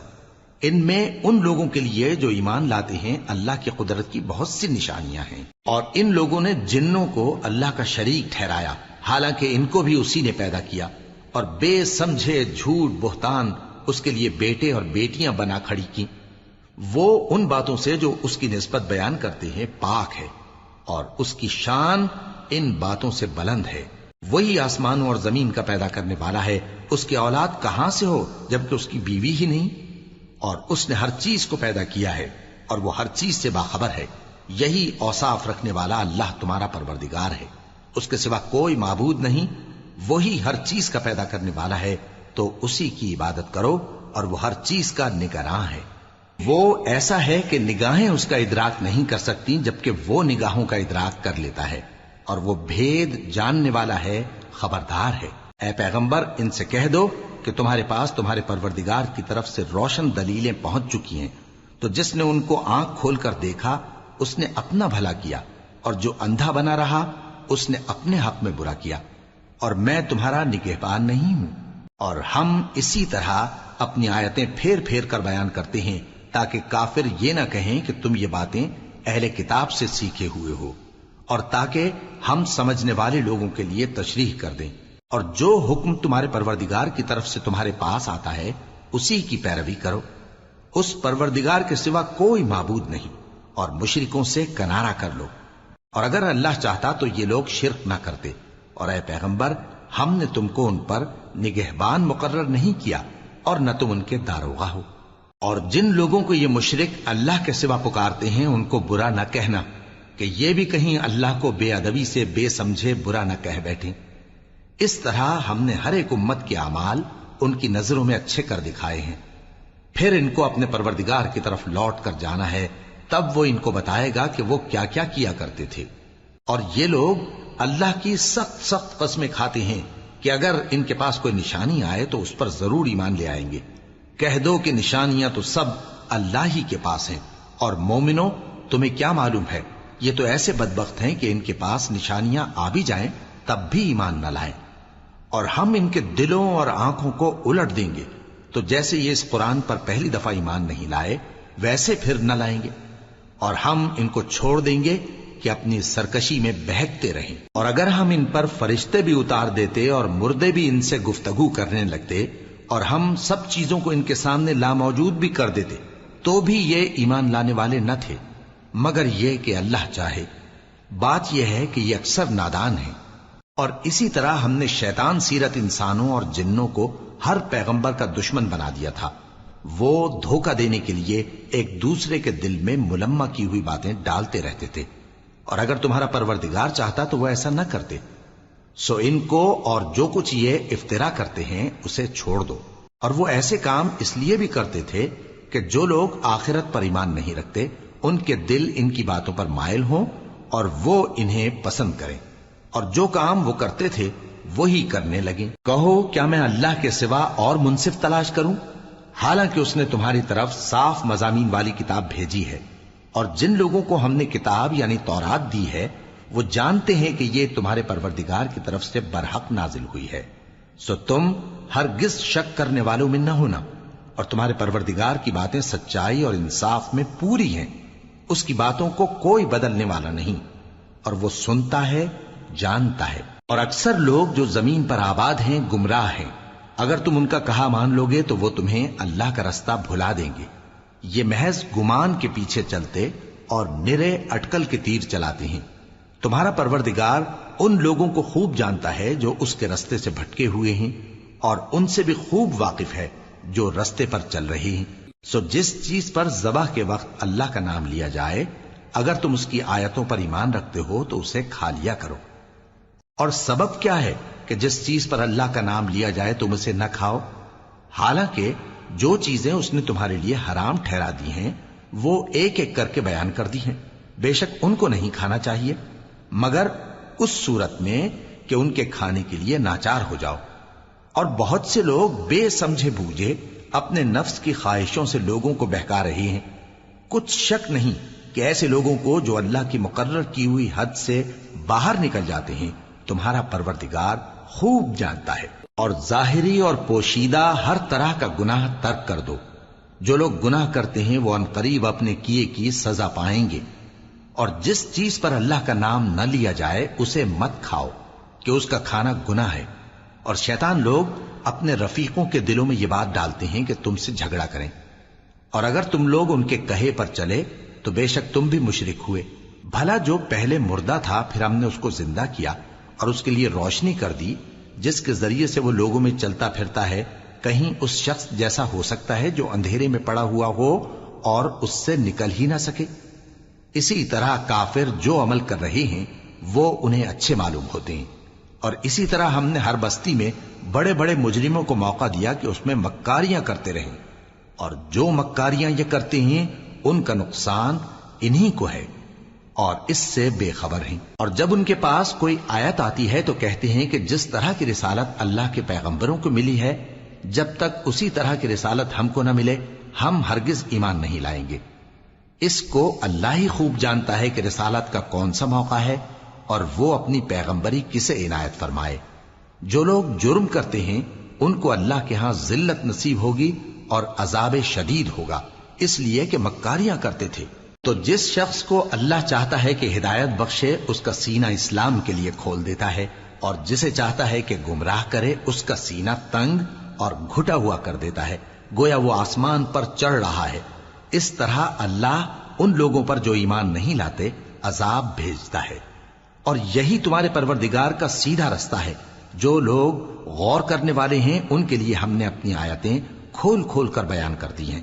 ان میں ان لوگوں کے لیے جو ایمان لاتے ہیں اللہ کی قدرت کی بہت سی نشانیاں ہیں۔ اور ان لوگوں نے جنوں کو اللہ کا شریک ٹھہرایا، حالانکہ ان کو بھی اسی نے پیدا کیا، اور بے سمجھے جھوٹ بہتان اس کے لیے بیٹے اور بیٹیاں بنا کھڑی کی۔ وہ ان باتوں سے جو اس کی نسبت بیان کرتے ہیں پاک ہے، اور اس کی شان ان باتوں سے بلند ہے۔ وہی آسمانوں اور زمین کا پیدا کرنے والا ہے، اس کی اولاد کہاں سے ہو جبکہ اس کی بیوی ہی نہیں؟ اور اس نے ہر چیز کو پیدا کیا ہے اور وہ ہر چیز سے باخبر ہے۔ یہی اوصاف رکھنے والا اللہ تمہارا پروردگار ہے، اس کے سوا کوئی معبود نہیں۔ وہی ہر چیز کا پیدا کرنے والا ہے، تو اسی کی عبادت کرو، اور وہ ہر چیز کا نگراں ہے۔ وہ ایسا ہے کہ نگاہیں اس کا ادراک نہیں کر سکتی جبکہ وہ نگاہوں کا ادراک کر لیتا ہے، اور وہ بھید جاننے والا ہے، خبردار ہے۔ اے پیغمبر ان سے کہہ دو کہ تمہارے پاس تمہارے پروردگار کی طرف سے روشن دلیلیں پہنچ چکی ہیں، تو جس نے ان کو آنکھ کھول کر دیکھا اس نے اپنا بھلا کیا، اور جو اندھا بنا رہا اس نے اپنے حق میں برا کیا، اور میں تمہارا نگہبان نہیں ہوں۔ اور ہم اسی طرح اپنی آیتیں پھیر پھیر کر بیان کرتے ہیں تاکہ کافر یہ نہ کہیں کہ تم یہ باتیں اہل کتاب سے سیکھے ہوئے ہو، اور تاکہ ہم سمجھنے والے لوگوں کے لیے تشریح کر دیں۔ اور جو حکم تمہارے پروردگار کی طرف سے تمہارے پاس آتا ہے اسی کی پیروی کرو، اس پروردگار کے سوا کوئی معبود نہیں، اور مشرکوں سے کنارہ کر لو۔ اور اگر اللہ چاہتا تو یہ لوگ شرک نہ کرتے، اور اے پیغمبر ہم نے تم کو ان پر نگہبان مقرر نہیں کیا اور نہ تم ان کے داروغہ ہو۔ اور جن لوگوں کو یہ مشرک اللہ کے سوا پکارتے ہیں ان کو برا نہ کہنا کہ یہ بھی کہیں اللہ کو بے ادبی سے بے سمجھے برا نہ کہہ بیٹھیں۔ اس طرح ہم نے ہر ایک امت کے اعمال ان کی نظروں میں اچھے کر دکھائے ہیں، پھر ان کو اپنے پروردگار کی طرف لوٹ کر جانا ہے، تب وہ ان کو بتائے گا کہ وہ کیا کیا کیا کرتے تھے۔ اور یہ لوگ اللہ کی سخت سخت قسمیں کھاتے ہیں کہ اگر ان کے پاس کوئی نشانی آئے تو اس پر ضرور ایمان لے آئیں گے۔ کہہ دو کہ نشانیاں تو سب اللہ ہی کے پاس ہیں، اور مومنوں تمہیں کیا معلوم ہے، یہ تو ایسے بدبخت ہیں کہ ان کے پاس نشانیاں آ بھی جائیں تب بھی ایمان نہ لائیں۔ اور ہم ان کے دلوں اور آنکھوں کو الٹ دیں گے، تو جیسے یہ اس قرآن پر پہلی دفعہ ایمان نہیں لائے ویسے پھر نہ لائیں گے، اور ہم ان کو چھوڑ دیں گے کہ اپنی سرکشی میں بہکتے رہیں۔ اور اگر ہم ان پر فرشتے بھی اتار دیتے اور مردے بھی ان سے گفتگو کرنے لگتے اور ہم سب چیزوں کو ان کے سامنے لاموجود بھی کر دیتے تو بھی یہ ایمان لانے والے نہ تھے، مگر یہ کہ اللہ چاہے۔ بات یہ ہے کہ یہ اکثر نادان ہیں۔ اور اسی طرح ہم نے شیطان سیرت انسانوں اور جنوں کو ہر پیغمبر کا دشمن بنا دیا تھا، وہ دھوکہ دینے کے لیے ایک دوسرے کے دل میں ملمہ کی ہوئی باتیں ڈالتے رہتے تھے، اور اگر تمہارا پروردگار چاہتا تو وہ ایسا نہ کرتے۔ سو ان کو اور جو کچھ یہ افترا کرتے ہیں اسے چھوڑ دو۔ اور وہ ایسے کام اس لیے بھی کرتے تھے کہ جو لوگ آخرت پر ایمان نہیں رکھتے ان کے دل ان کی باتوں پر مائل ہوں اور وہ انہیں پسند کریں، اور جو کام وہ کرتے تھے وہی کرنے لگیں۔ کہو کیا میں اللہ کے سوا اور منصف تلاش کروں، حالانکہ اس نے تمہاری طرف صاف مضامین والی کتاب بھیجی ہے، اور جن لوگوں کو ہم نے کتاب یعنی تورات دی ہے وہ جانتے ہیں کہ یہ تمہارے پروردگار کی طرف سے برحق نازل ہوئی ہے، سو تم ہرگز شک کرنے والوں میں نہ ہونا، اور تمہارے پروردگار کی باتیں سچائی اور انصاف میں پوری ہیں، اس کی باتوں کو کوئی بدلنے والا نہیں، اور وہ سنتا ہے جانتا ہے۔ اور اکثر لوگ جو زمین پر آباد ہیں گمراہ ہیں، اگر تم ان کا کہا مان لوگے تو وہ تمہیں اللہ کا رستہ بھلا دیں گے، یہ محض گمان کے پیچھے چلتے اور نرے اٹکل کے تیر چلاتے ہیں۔ تمہارا پروردگار ان لوگوں کو خوب جانتا ہے جو اس کے رستے سے بھٹکے ہوئے ہیں، اور ان سے بھی خوب واقف ہے جو رستے پر چل رہے ہیں۔ سو جس چیز پر ذبح کے وقت اللہ کا نام لیا جائے اگر تم اس کی آیتوں پر ایمان رکھتے ہو تو اسے کھا لیا کرو۔ اور سبب کیا ہے کہ جس چیز پر اللہ کا نام لیا جائے تم اسے نہ کھاؤ، حالانکہ جو چیزیں اس نے تمہارے لیے حرام ٹھہرا دی ہیں وہ ایک ایک کر کے بیان کر دی ہیں، بے شک ان کو نہیں کھانا چاہیے مگر اس صورت میں کہ ان کے کھانے کے لیے ناچار ہو جاؤ۔ اور بہت سے لوگ بے سمجھے بوجھے اپنے نفس کی خواہشوں سے لوگوں کو بہکا رہے ہیں۔ کچھ شک نہیں کہ ایسے لوگوں کو جو اللہ کی مقرر کی ہوئی حد سے باہر نکل جاتے ہیں تمہارا پروردگار خوب جانتا ہے۔ اور ظاہری اور پوشیدہ ہر طرح کا گناہ ترک کر دو، جو لوگ گناہ کرتے ہیں وہ عنقریب اپنے کیے کی سزا پائیں گے۔ اور جس چیز پر اللہ کا نام نہ لیا جائے اسے مت کھاؤ کہ اس کا کھانا گناہ ہے، اور شیطان لوگ اپنے رفیقوں کے دلوں میں یہ بات ڈالتے ہیں کہ تم سے جھگڑا کریں، اور اگر تم لوگ ان کے کہے پر چلے تو بے شک تم بھی مشرک ہوئے۔ بھلا جو پہلے مردہ تھا پھر ہم نے اس کو زندہ کیا اور اس کے لیے روشنی کر دی جس کے ذریعے سے وہ لوگوں میں چلتا پھرتا ہے، کہیں اس شخص جیسا ہو سکتا ہے جو اندھیرے میں پڑا ہوا ہو اور اس سے نکل ہی نہ سکے؟ اسی طرح کافر جو عمل کر رہے ہیں وہ انہیں اچھے معلوم ہوتے ہیں۔ اور اسی طرح ہم نے ہر بستی میں بڑے بڑے مجرموں کو موقع دیا کہ اس میں مکاریاں کرتے رہیں، اور جو مکاریاں یہ کرتے ہیں ان کا نقصان انہی کو ہے اور اس سے بے خبر ہیں۔ اور جب ان کے پاس کوئی آیت آتی ہے تو کہتے ہیں کہ جس طرح کی رسالت اللہ کے پیغمبروں کو ملی ہے جب تک اسی طرح کی رسالت ہم کو نہ ملے ہم ہرگز ایمان نہیں لائیں گے۔ اس کو اللہ ہی خوب جانتا ہے کہ رسالت کا کون سا موقع ہے اور وہ اپنی پیغمبری کسے عنایت فرمائے۔ جو لوگ جرم کرتے ہیں ان کو اللہ کے ہاں ذلت نصیب ہوگی اور عذاب شدید ہوگا، اس لیے کہ مکاریاں کرتے تھے۔ تو جس شخص کو اللہ چاہتا ہے کہ ہدایت بخشے اس کا سینہ اسلام کے لیے کھول دیتا ہے، اور جسے چاہتا ہے کہ گمراہ کرے اس کا سینہ تنگ اور گھٹا ہوا کر دیتا ہے، گویا وہ آسمان پر چڑھ رہا ہے۔ اس طرح اللہ ان لوگوں پر جو ایمان نہیں لاتے عذاب بھیجتا ہے۔ اور یہی تمہارے پروردگار کا سیدھا رستہ ہے۔ جو لوگ غور کرنے والے ہیں ان کے لیے ہم نے اپنی آیتیں کھول کھول کر بیان کر دی ہیں۔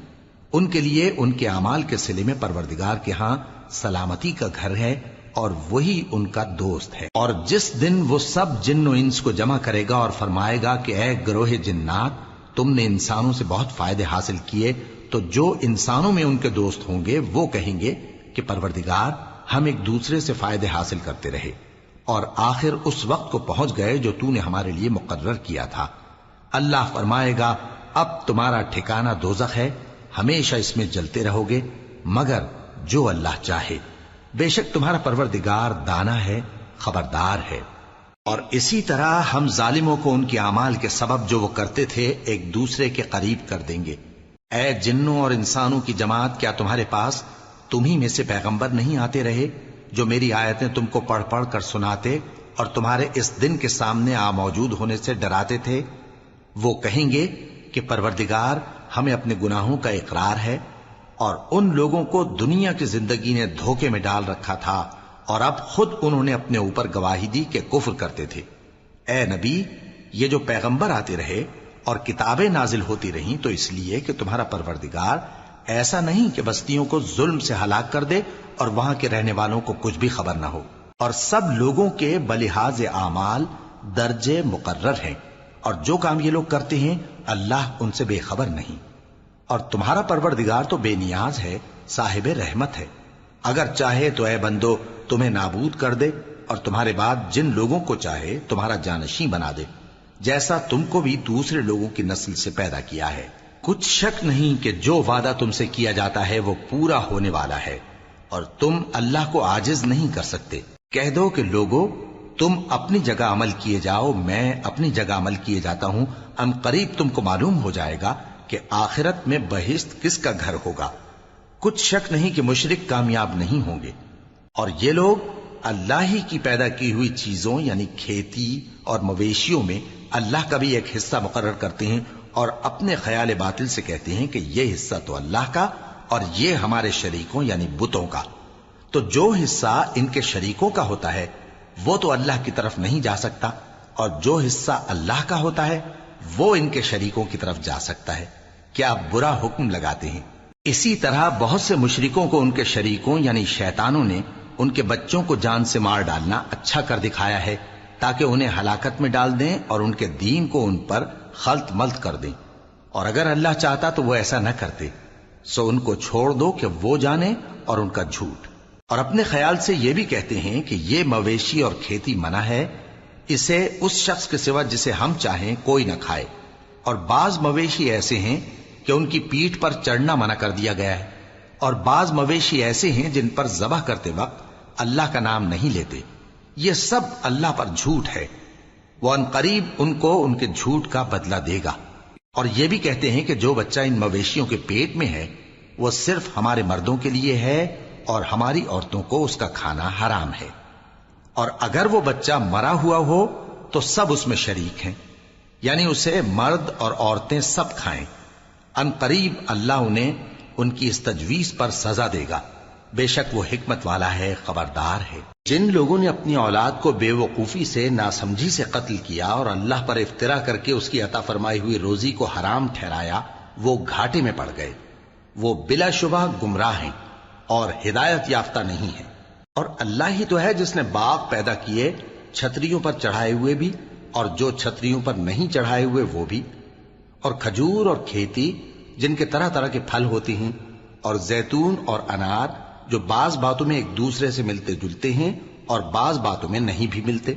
ان کے لیے ان کے اعمال کے صلے میں پروردگار کے ہاں سلامتی کا گھر ہے اور وہی ان کا دوست ہے۔ اور جس دن وہ سب جن و انس کو جمع کرے گا اور فرمائے گا کہ اے گروہ جنات، تم نے انسانوں سے بہت فائدے حاصل کیے، تو جو انسانوں میں ان کے دوست ہوں گے وہ کہیں گے کہ پروردگار ہم ایک دوسرے سے فائدے حاصل کرتے رہے اور آخر اس وقت کو پہنچ گئے جو تو نے ہمارے لیے مقرر کیا تھا۔ اللہ فرمائے گا اب تمہارا ٹھکانہ دوزخ ہے، ہمیشہ اس میں جلتے رہو گے مگر جو اللہ چاہے، بے شک تمہارا پروردگار دانا ہے، خبردار ہے۔ اور اسی طرح ہم ظالموں کو ان کے اعمال کے سبب جو وہ کرتے تھے ایک دوسرے کے قریب کر دیں گے۔ اے جنوں اور انسانوں کی جماعت، کیا تمہارے پاس تمہیں میں سے پیغمبر نہیں آتے رہے جو میری آیتیں تم کو پڑھ پڑھ کر سناتے اور تمہارے اس دن کے سامنے موجود ہونے سے ڈراتے تھے؟ وہ کہیں گے کہ پروردگار ہمیں اپنے گناہوں کا اقرار ہے، اور ان لوگوں کو دنیا کی زندگی نے دھوکے میں ڈال رکھا تھا اور اب خود انہوں نے اپنے اوپر گواہی دی کہ کفر کرتے تھے۔ اے نبی، یہ جو پیغمبر آتے رہے اور کتابیں نازل ہوتی رہیں تو اس لیے کہ تمہارا پروردگار ایسا نہیں کہ بستیوں کو ظلم سے ہلاک کر دے اور وہاں کے رہنے والوں کو کچھ بھی خبر نہ ہو، اور سب لوگوں کے بلحاظ اعمال درجے مقرر ہیں، اور جو کام یہ لوگ کرتے ہیں اللہ ان سے بے خبر نہیں۔ اور تمہارا پروردگار تو بے نیاز ہے، صاحب رحمت ہے، اگر چاہے تو اے بندو تمہیں نابود کر دے اور تمہارے بعد جن لوگوں کو چاہے تمہارا جانشیں بنا دے، جیسا تم کو بھی دوسرے لوگوں کی نسل سے پیدا کیا ہے۔ کچھ شک نہیں کہ جو وعدہ تم سے کیا جاتا ہے وہ پورا ہونے والا ہے، اور تم اللہ کو عاجز نہیں کر سکتے۔ کہہ دو کہ لوگو تم اپنی جگہ عمل کیے جاؤ، میں اپنی جگہ عمل کیے جاتا ہوں، ان قریب تم کو معلوم ہو جائے گا کہ آخرت میں بہشت کس کا گھر ہوگا۔ کچھ شک نہیں کہ مشرک کامیاب نہیں ہوں گے۔ اور یہ لوگ اللہ ہی کی پیدا کی ہوئی چیزوں یعنی کھیتی اور مویشیوں میں اللہ کا بھی ایک حصہ مقرر کرتے ہیں اور اپنے خیال باطل سے کہتے ہیں کہ یہ حصہ تو اللہ کا اور یہ ہمارے شریکوں یعنی بتوں کا۔ تو جو حصہ ان کے شریکوں کا ہوتا ہے وہ تو اللہ کی طرف نہیں جا سکتا، اور جو حصہ اللہ کا ہوتا ہے وہ ان کے شریکوں کی طرف جا سکتا ہے۔ کیا برا حکم لگاتے ہیں؟ اسی طرح بہت سے مشرکوں کو ان کے شریکوں یعنی شیطانوں نے ان کے بچوں کو جان سے مار ڈالنا اچھا کر دکھایا ہے تاکہ انہیں ہلاکت میں ڈال دیں اور ان کے دین کو ان پر خلط ملط کر دیں، اور اگر اللہ چاہتا تو وہ ایسا نہ کرتے۔ سو ان کو چھوڑ دو کہ وہ جانے اور ان کا جھوٹ۔ اور اپنے خیال سے یہ بھی کہتے ہیں کہ یہ مویشی اور کھیتی منع ہے، اسے اس شخص کے سوا جسے ہم چاہیں کوئی نہ کھائے، اور بعض مویشی ایسے ہیں کہ ان کی پیٹھ پر چڑھنا منع کر دیا گیا ہے، اور بعض مویشی ایسے ہیں جن پر ذبح کرتے وقت اللہ کا نام نہیں لیتے۔ یہ سب اللہ پر جھوٹ ہے، وہ ان قریب ان کو ان کے جھوٹ کا بدلہ دے گا۔ اور یہ بھی کہتے ہیں کہ جو بچہ ان مویشیوں کے پیٹ میں ہے وہ صرف ہمارے مردوں کے لیے ہے اور ہماری عورتوں کو اس کا کھانا حرام ہے، اور اگر وہ بچہ مرا ہوا ہو تو سب اس میں شریک ہیں، یعنی اسے مرد اور عورتیں سب کھائیں۔ ان قریب اللہ انہیں ان کی اس تجویز پر سزا دے گا، بے شک وہ حکمت والا ہے، خبردار ہے۔ جن لوگوں نے اپنی اولاد کو بے وقوفی سے ناسمجھی سے قتل کیا اور اللہ پر افترا کر کے اس کی عطا فرمائی ہوئی روزی کو حرام ٹھہرایا، وہ گھاٹے میں پڑ گئے، وہ بلا شبہ گمراہ ہیں اور ہدایت یافتہ نہیں ہیں۔ اور اللہ ہی تو ہے جس نے باغ پیدا کیے، چھتریوں پر چڑھائے ہوئے بھی اور جو چھتریوں پر نہیں چڑھائے ہوئے وہ بھی، اور کھجور اور کھیتی جن کے طرح طرح کے پھل ہوتے ہیں، اور زیتون اور انار جو بعض باتوں میں ایک دوسرے سے ملتے جلتے ہیں اور بعض باتوں میں نہیں بھی ملتے۔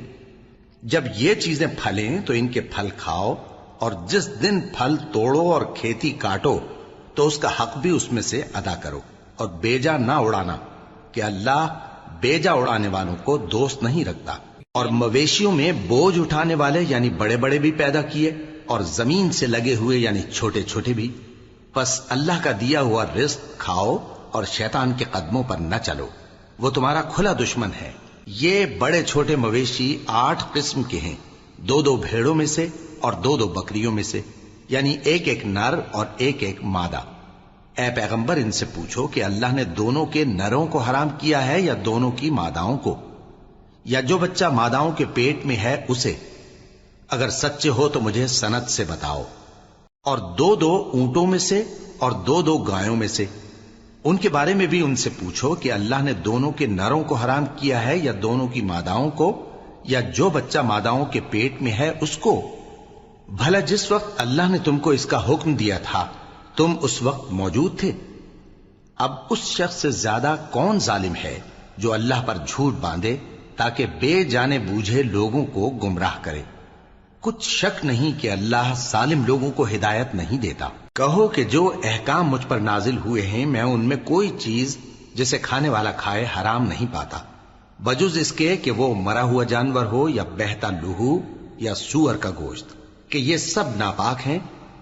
جب یہ چیزیں پھلیں تو ان کے پھل کھاؤ اور جس دن پھل توڑو اور کھیتی کاٹو تو اس کا حق بھی اس میں سے ادا کرو، اور بیجا نہ اڑانا کہ اللہ بیجا اڑانے والوں کو دوست نہیں رکھتا۔ اور مویشیوں میں بوجھ اٹھانے والے یعنی بڑے بڑے بھی پیدا کیے، اور زمین سے لگے ہوئے یعنی چھوٹے چھوٹے بھی۔ پس اللہ کا دیا ہوا رزق کھاؤ اور شیطان کے قدموں پر نہ چلو، وہ تمہارا کھلا دشمن ہے۔ یہ بڑے چھوٹے مویشی 8 قسم کے ہیں، 2 بھیڑوں میں سے اور 2 بکریوں میں سے، یعنی ایک نر اور ایک مادہ۔ اے پیغمبر ان سے پوچھو کہ اللہ نے دونوں کے نروں کو حرام کیا ہے یا دونوں کی ماداؤں کو، یا جو بچہ ماداؤں کے پیٹ میں ہے اسے؟ اگر سچے ہو تو مجھے سند سے بتاؤ۔ اور 2 اونٹوں میں سے اور 2 گایوں میں سے، ان کے بارے میں بھی ان سے پوچھو کہ اللہ نے دونوں کے نروں کو حرام کیا ہے یا دونوں کی ماداؤں کو، یا جو بچہ ماداؤں کے پیٹ میں ہے اس کو؟ بھلا جس وقت اللہ نے تم کو اس کا حکم دیا تھا تم اس وقت موجود تھے؟ اب اس شخص سے زیادہ کون ظالم ہے جو اللہ پر جھوٹ باندھے تاکہ بے جانے بوجھے لوگوں کو گمراہ کرے؟ کچھ شک نہیں کہ اللہ ظالم لوگوں کو ہدایت نہیں دیتا۔ کہو کہ جو احکام مجھ پر نازل ہوئے ہیں میں ان میں کوئی چیز جسے کھانے والا کھائے حرام نہیں پاتا، بجز اس کے کہ وہ مرا ہوا جانور ہو یا بہتا لہو یا سور کا گوشت، کہ یہ سب ناپاک ہیں،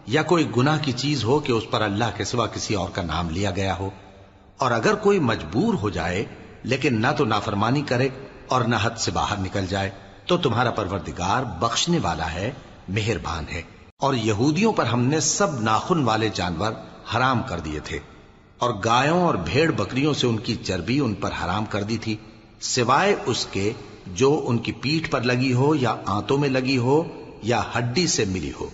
یا کوئی گناہ کی چیز ہو کہ اس پر اللہ کے سوا کسی اور کا نام لیا گیا ہو۔ اور اگر کوئی مجبور ہو جائے لیکن نہ تو نافرمانی کرے اور نہ حد سے باہر نکل جائے تو تمہارا پروردگار بخشنے والا ہے، مہربان ہے۔ اور یہودیوں پر ہم نے سب ناخن والے جانور حرام کر دیے تھے، اور گایوں اور بھیڑ بکریوں سے ان کی چربی ان پر حرام کر دی تھی، سوائے اس کے جو ان کی پیٹھ پر لگی ہو یا آنتوں میں لگی ہو یا ہڈی سے ملی ہو۔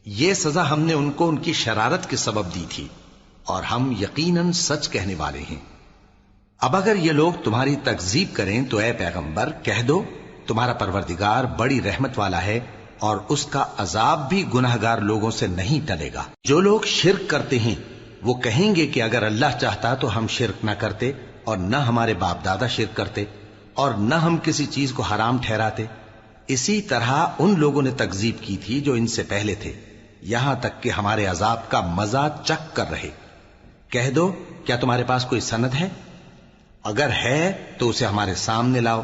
یہ سزا ہم نے ان کو ان کی شرارت کے سبب دی تھی، اور ہم یقیناً سچ کہنے والے ہیں۔ اب اگر یہ لوگ تمہاری تکذیب کریں تو اے پیغمبر کہہ دو تمہارا پروردگار بڑی رحمت والا ہے، اور اس کا عذاب بھی گناہگار لوگوں سے نہیں ٹلے گا۔ جو لوگ شرک کرتے ہیں وہ کہیں گے کہ اگر اللہ چاہتا تو ہم شرک نہ کرتے، اور نہ ہمارے باپ دادا شرک کرتے، اور نہ ہم کسی چیز کو حرام ٹھہراتے۔ اسی طرح ان لوگوں نے تکذیب کی تھی جو ان سے پہلے تھے، یہاں تک کہ ہمارے عذاب کا مزہ چکھ کر رہے۔ کہہ دو کیا تمہارے پاس کوئی سند ہے؟ اگر ہے تو اسے ہمارے سامنے لاؤ۔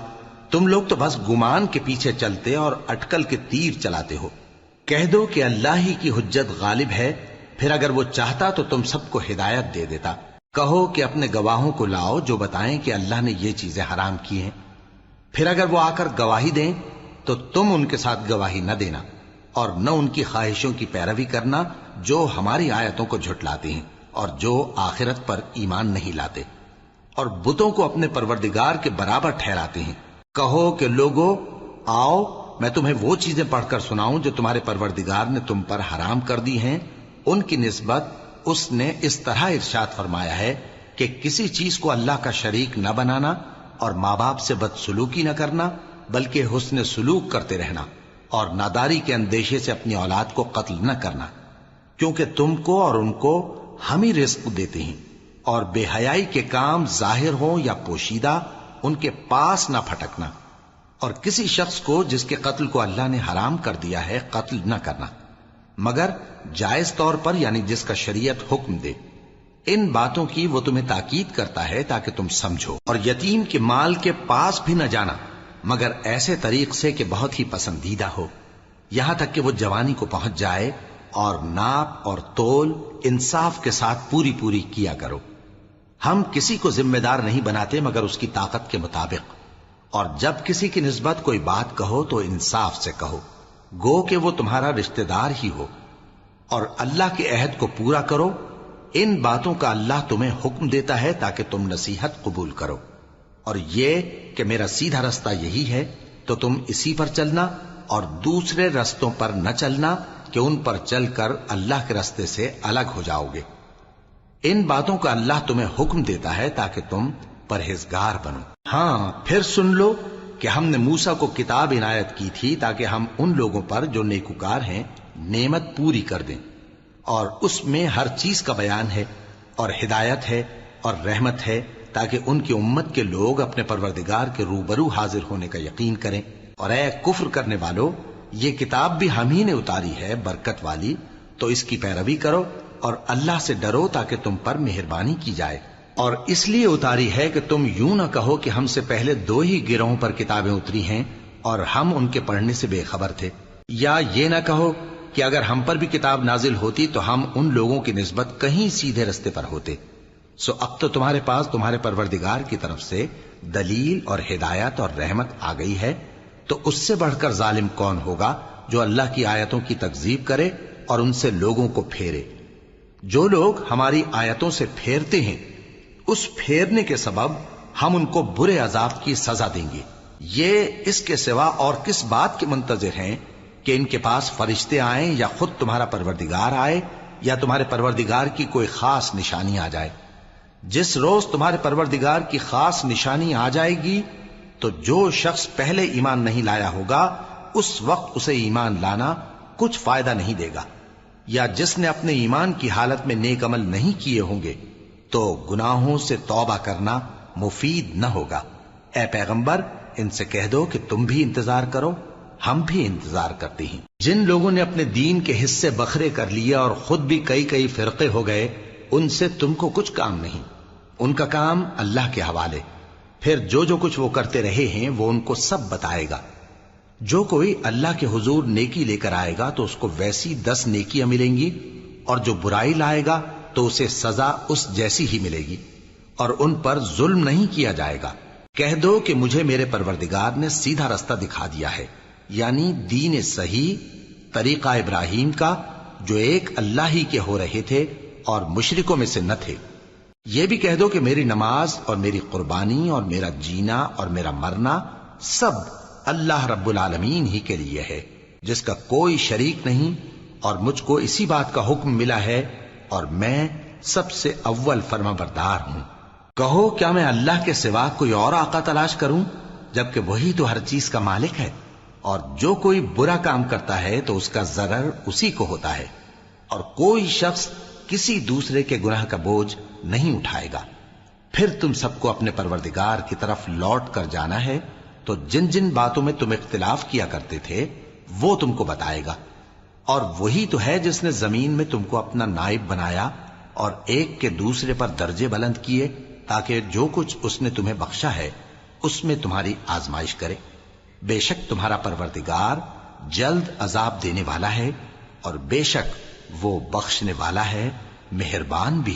تم لوگ تو بس گمان کے پیچھے چلتے اور اٹکل کے تیر چلاتے ہو۔ کہہ دو کہ اللہ ہی کی حجت غالب ہے، پھر اگر وہ چاہتا تو تم سب کو ہدایت دے دیتا۔ کہو کہ اپنے گواہوں کو لاؤ جو بتائیں کہ اللہ نے یہ چیزیں حرام کی ہیں، پھر اگر وہ آ کر گواہی دیں تو تم ان کے ساتھ گواہی نہ دینا، اور نہ ان کی خواہشوں کی پیروی کرنا جو ہماری آیتوں کو جھٹلاتے ہیں اور جو آخرت پر ایمان نہیں لاتے، اور بتوں کو اپنے پروردگار کے برابر ٹھہراتے ہیں۔ کہو کہ لوگو آؤ میں تمہیں وہ چیزیں پڑھ کر سناؤں جو تمہارے پروردگار نے تم پر حرام کر دی ہیں۔ ان کی نسبت اس نے اس طرح ارشاد فرمایا ہے کہ کسی چیز کو اللہ کا شریک نہ بنانا، اور ماں باپ سے بدسلوکی نہ کرنا بلکہ حسن سلوک کرتے رہنا، اور ناداری کے اندیشے سے اپنی اولاد کو قتل نہ کرنا، کیونکہ تم کو اور ان کو ہم ہی رزق دیتے ہیں۔ اور بے حیائی کے کام ظاہر ہوں یا پوشیدہ ان کے پاس نہ پھٹکنا، اور کسی شخص کو جس کے قتل کو اللہ نے حرام کر دیا ہے قتل نہ کرنا، مگر جائز طور پر یعنی جس کا شریعت حکم دے۔ ان باتوں کی وہ تمہیں تاکید کرتا ہے تاکہ تم سمجھو۔ اور یتیم کے مال کے پاس بھی نہ جانا مگر ایسے طریق سے کہ بہت ہی پسندیدہ ہو، یہاں تک کہ وہ جوانی کو پہنچ جائے، اور ناپ اور تول انصاف کے ساتھ پوری پوری کیا کرو۔ ہم کسی کو ذمہ دار نہیں بناتے مگر اس کی طاقت کے مطابق، اور جب کسی کی نسبت کوئی بات کہو تو انصاف سے کہو، گو کہ وہ تمہارا رشتہ دار ہی ہو، اور اللہ کے عہد کو پورا کرو۔ ان باتوں کا اللہ تمہیں حکم دیتا ہے تاکہ تم نصیحت قبول کرو، اور یہ کہ میرا سیدھا رستہ یہی ہے تو تم اسی پر چلنا، اور دوسرے رستوں پر نہ چلنا کہ ان پر چل کر اللہ کے رستے سے الگ ہو جاؤ گے۔ ان باتوں کا اللہ تمہیں حکم دیتا ہے تاکہ تم پرہیزگار بنو۔ ہاں پھر سن لو کہ ہم نے موسیٰ کو کتاب عنایت کی تھی تاکہ ہم ان لوگوں پر جو نیکوکار ہیں نعمت پوری کر دیں، اور اس میں ہر چیز کا بیان ہے اور ہدایت ہے اور رحمت ہے، تاکہ ان کی امت کے لوگ اپنے پروردگار کے روبرو حاضر ہونے کا یقین کریں۔ اور اے کفر کرنے والو، یہ کتاب بھی ہم ہی نے اتاری ہے برکت والی، تو اس کی پیروی کرو اور اللہ سے ڈرو تاکہ تم پر مہربانی کی جائے۔ اور اس لیے اتاری ہے کہ تم یوں نہ کہو کہ ہم سے پہلے 2 ہی گروہوں پر کتابیں اتری ہیں اور ہم ان کے پڑھنے سے بے خبر تھے، یا یہ نہ کہو کہ اگر ہم پر بھی کتاب نازل ہوتی تو ہم ان لوگوں کی نسبت کہیں سیدھے رستے پر ہوتے۔ سو اب تو تمہارے پاس تمہارے پروردگار کی طرف سے دلیل اور ہدایت اور رحمت آ گئی ہے، تو اس سے بڑھ کر ظالم کون ہوگا جو اللہ کی آیتوں کی تکذیب کرے اور ان سے لوگوں کو پھیرے۔ جو لوگ ہماری آیتوں سے پھیرتے ہیں، اس پھیرنے کے سبب ہم ان کو برے عذاب کی سزا دیں گے۔ یہ اس کے سوا اور کس بات کے منتظر ہیں کہ ان کے پاس فرشتے آئیں یا خود تمہارا پروردگار آئے یا تمہارے پروردگار کی کوئی خاص نشانی آ جائے۔ جس روز تمہارے پروردگار کی خاص نشانی آ جائے گی تو جو شخص پہلے ایمان نہیں لایا ہوگا اس وقت اسے ایمان لانا کچھ فائدہ نہیں دے گا، یا جس نے اپنے ایمان کی حالت میں نیک عمل نہیں کیے ہوں گے تو گناہوں سے توبہ کرنا مفید نہ ہوگا۔ اے پیغمبر، ان سے کہہ دو کہ تم بھی انتظار کرو، ہم بھی انتظار کرتے ہیں۔ جن لوگوں نے اپنے دین کے حصے بکھرے کر لیے اور خود بھی کئی فرقے ہو گئے، ان سے تم کو کچھ کام نہیں، ان کا کام اللہ کے حوالے۔ پھر جو کچھ وہ کرتے رہے ہیں وہ ان کو سب بتائے گا۔ جو کوئی اللہ کے حضور نیکی لے کر آئے گا تو اس کو ویسی 10 نیکیاں ملیں گی، اور جو برائی لائے گا تو اسے سزا اس جیسی ہی ملے گی، اور ان پر ظلم نہیں کیا جائے گا۔ کہہ دو کہ مجھے میرے پروردگار نے سیدھا رستہ دکھا دیا ہے، یعنی دین صحیح، طریقہ ابراہیم کا، جو ایک اللہ ہی کے ہو رہے تھے اور مشرکوں میں سے نہ تھے۔ یہ بھی کہہ دو کہ میری نماز اور میری قربانی اور میرا جینا اور میرا مرنا سب اللہ رب العالمین ہی کے لیے ہے، جس کا کوئی شریک نہیں، اور مجھ کو اسی بات کا حکم ملا ہے اور میں سب سے اول فرما بردار ہوں۔ کہو کیا میں اللہ کے سوا کوئی اور آقا تلاش کروں جبکہ وہی تو ہر چیز کا مالک ہے، اور جو کوئی برا کام کرتا ہے تو اس کا ضرر اسی کو ہوتا ہے، اور کوئی شخص کسی دوسرے کے گناہ کا بوجھ نہیں اٹھائے گا۔ پھر تم سب کو اپنے پروردگار کی طرف لوٹ کر جانا ہے، تو جن جن باتوں میں تم اختلاف کیا کرتے تھے وہ تم کو بتائے گا، اور وہی تو ہے جس نے زمین میں تم کو اپنا نائب بنایا اور ایک کے دوسرے پر درجے بلند کیے، تاکہ جو کچھ اس نے تمہیں بخشا ہے اس میں تمہاری آزمائش کرے۔ بے شک تمہارا پروردگار جلد عذاب دینے والا ہے، اور بے شک وہ بخشنے والا ہے، مہربان بھی۔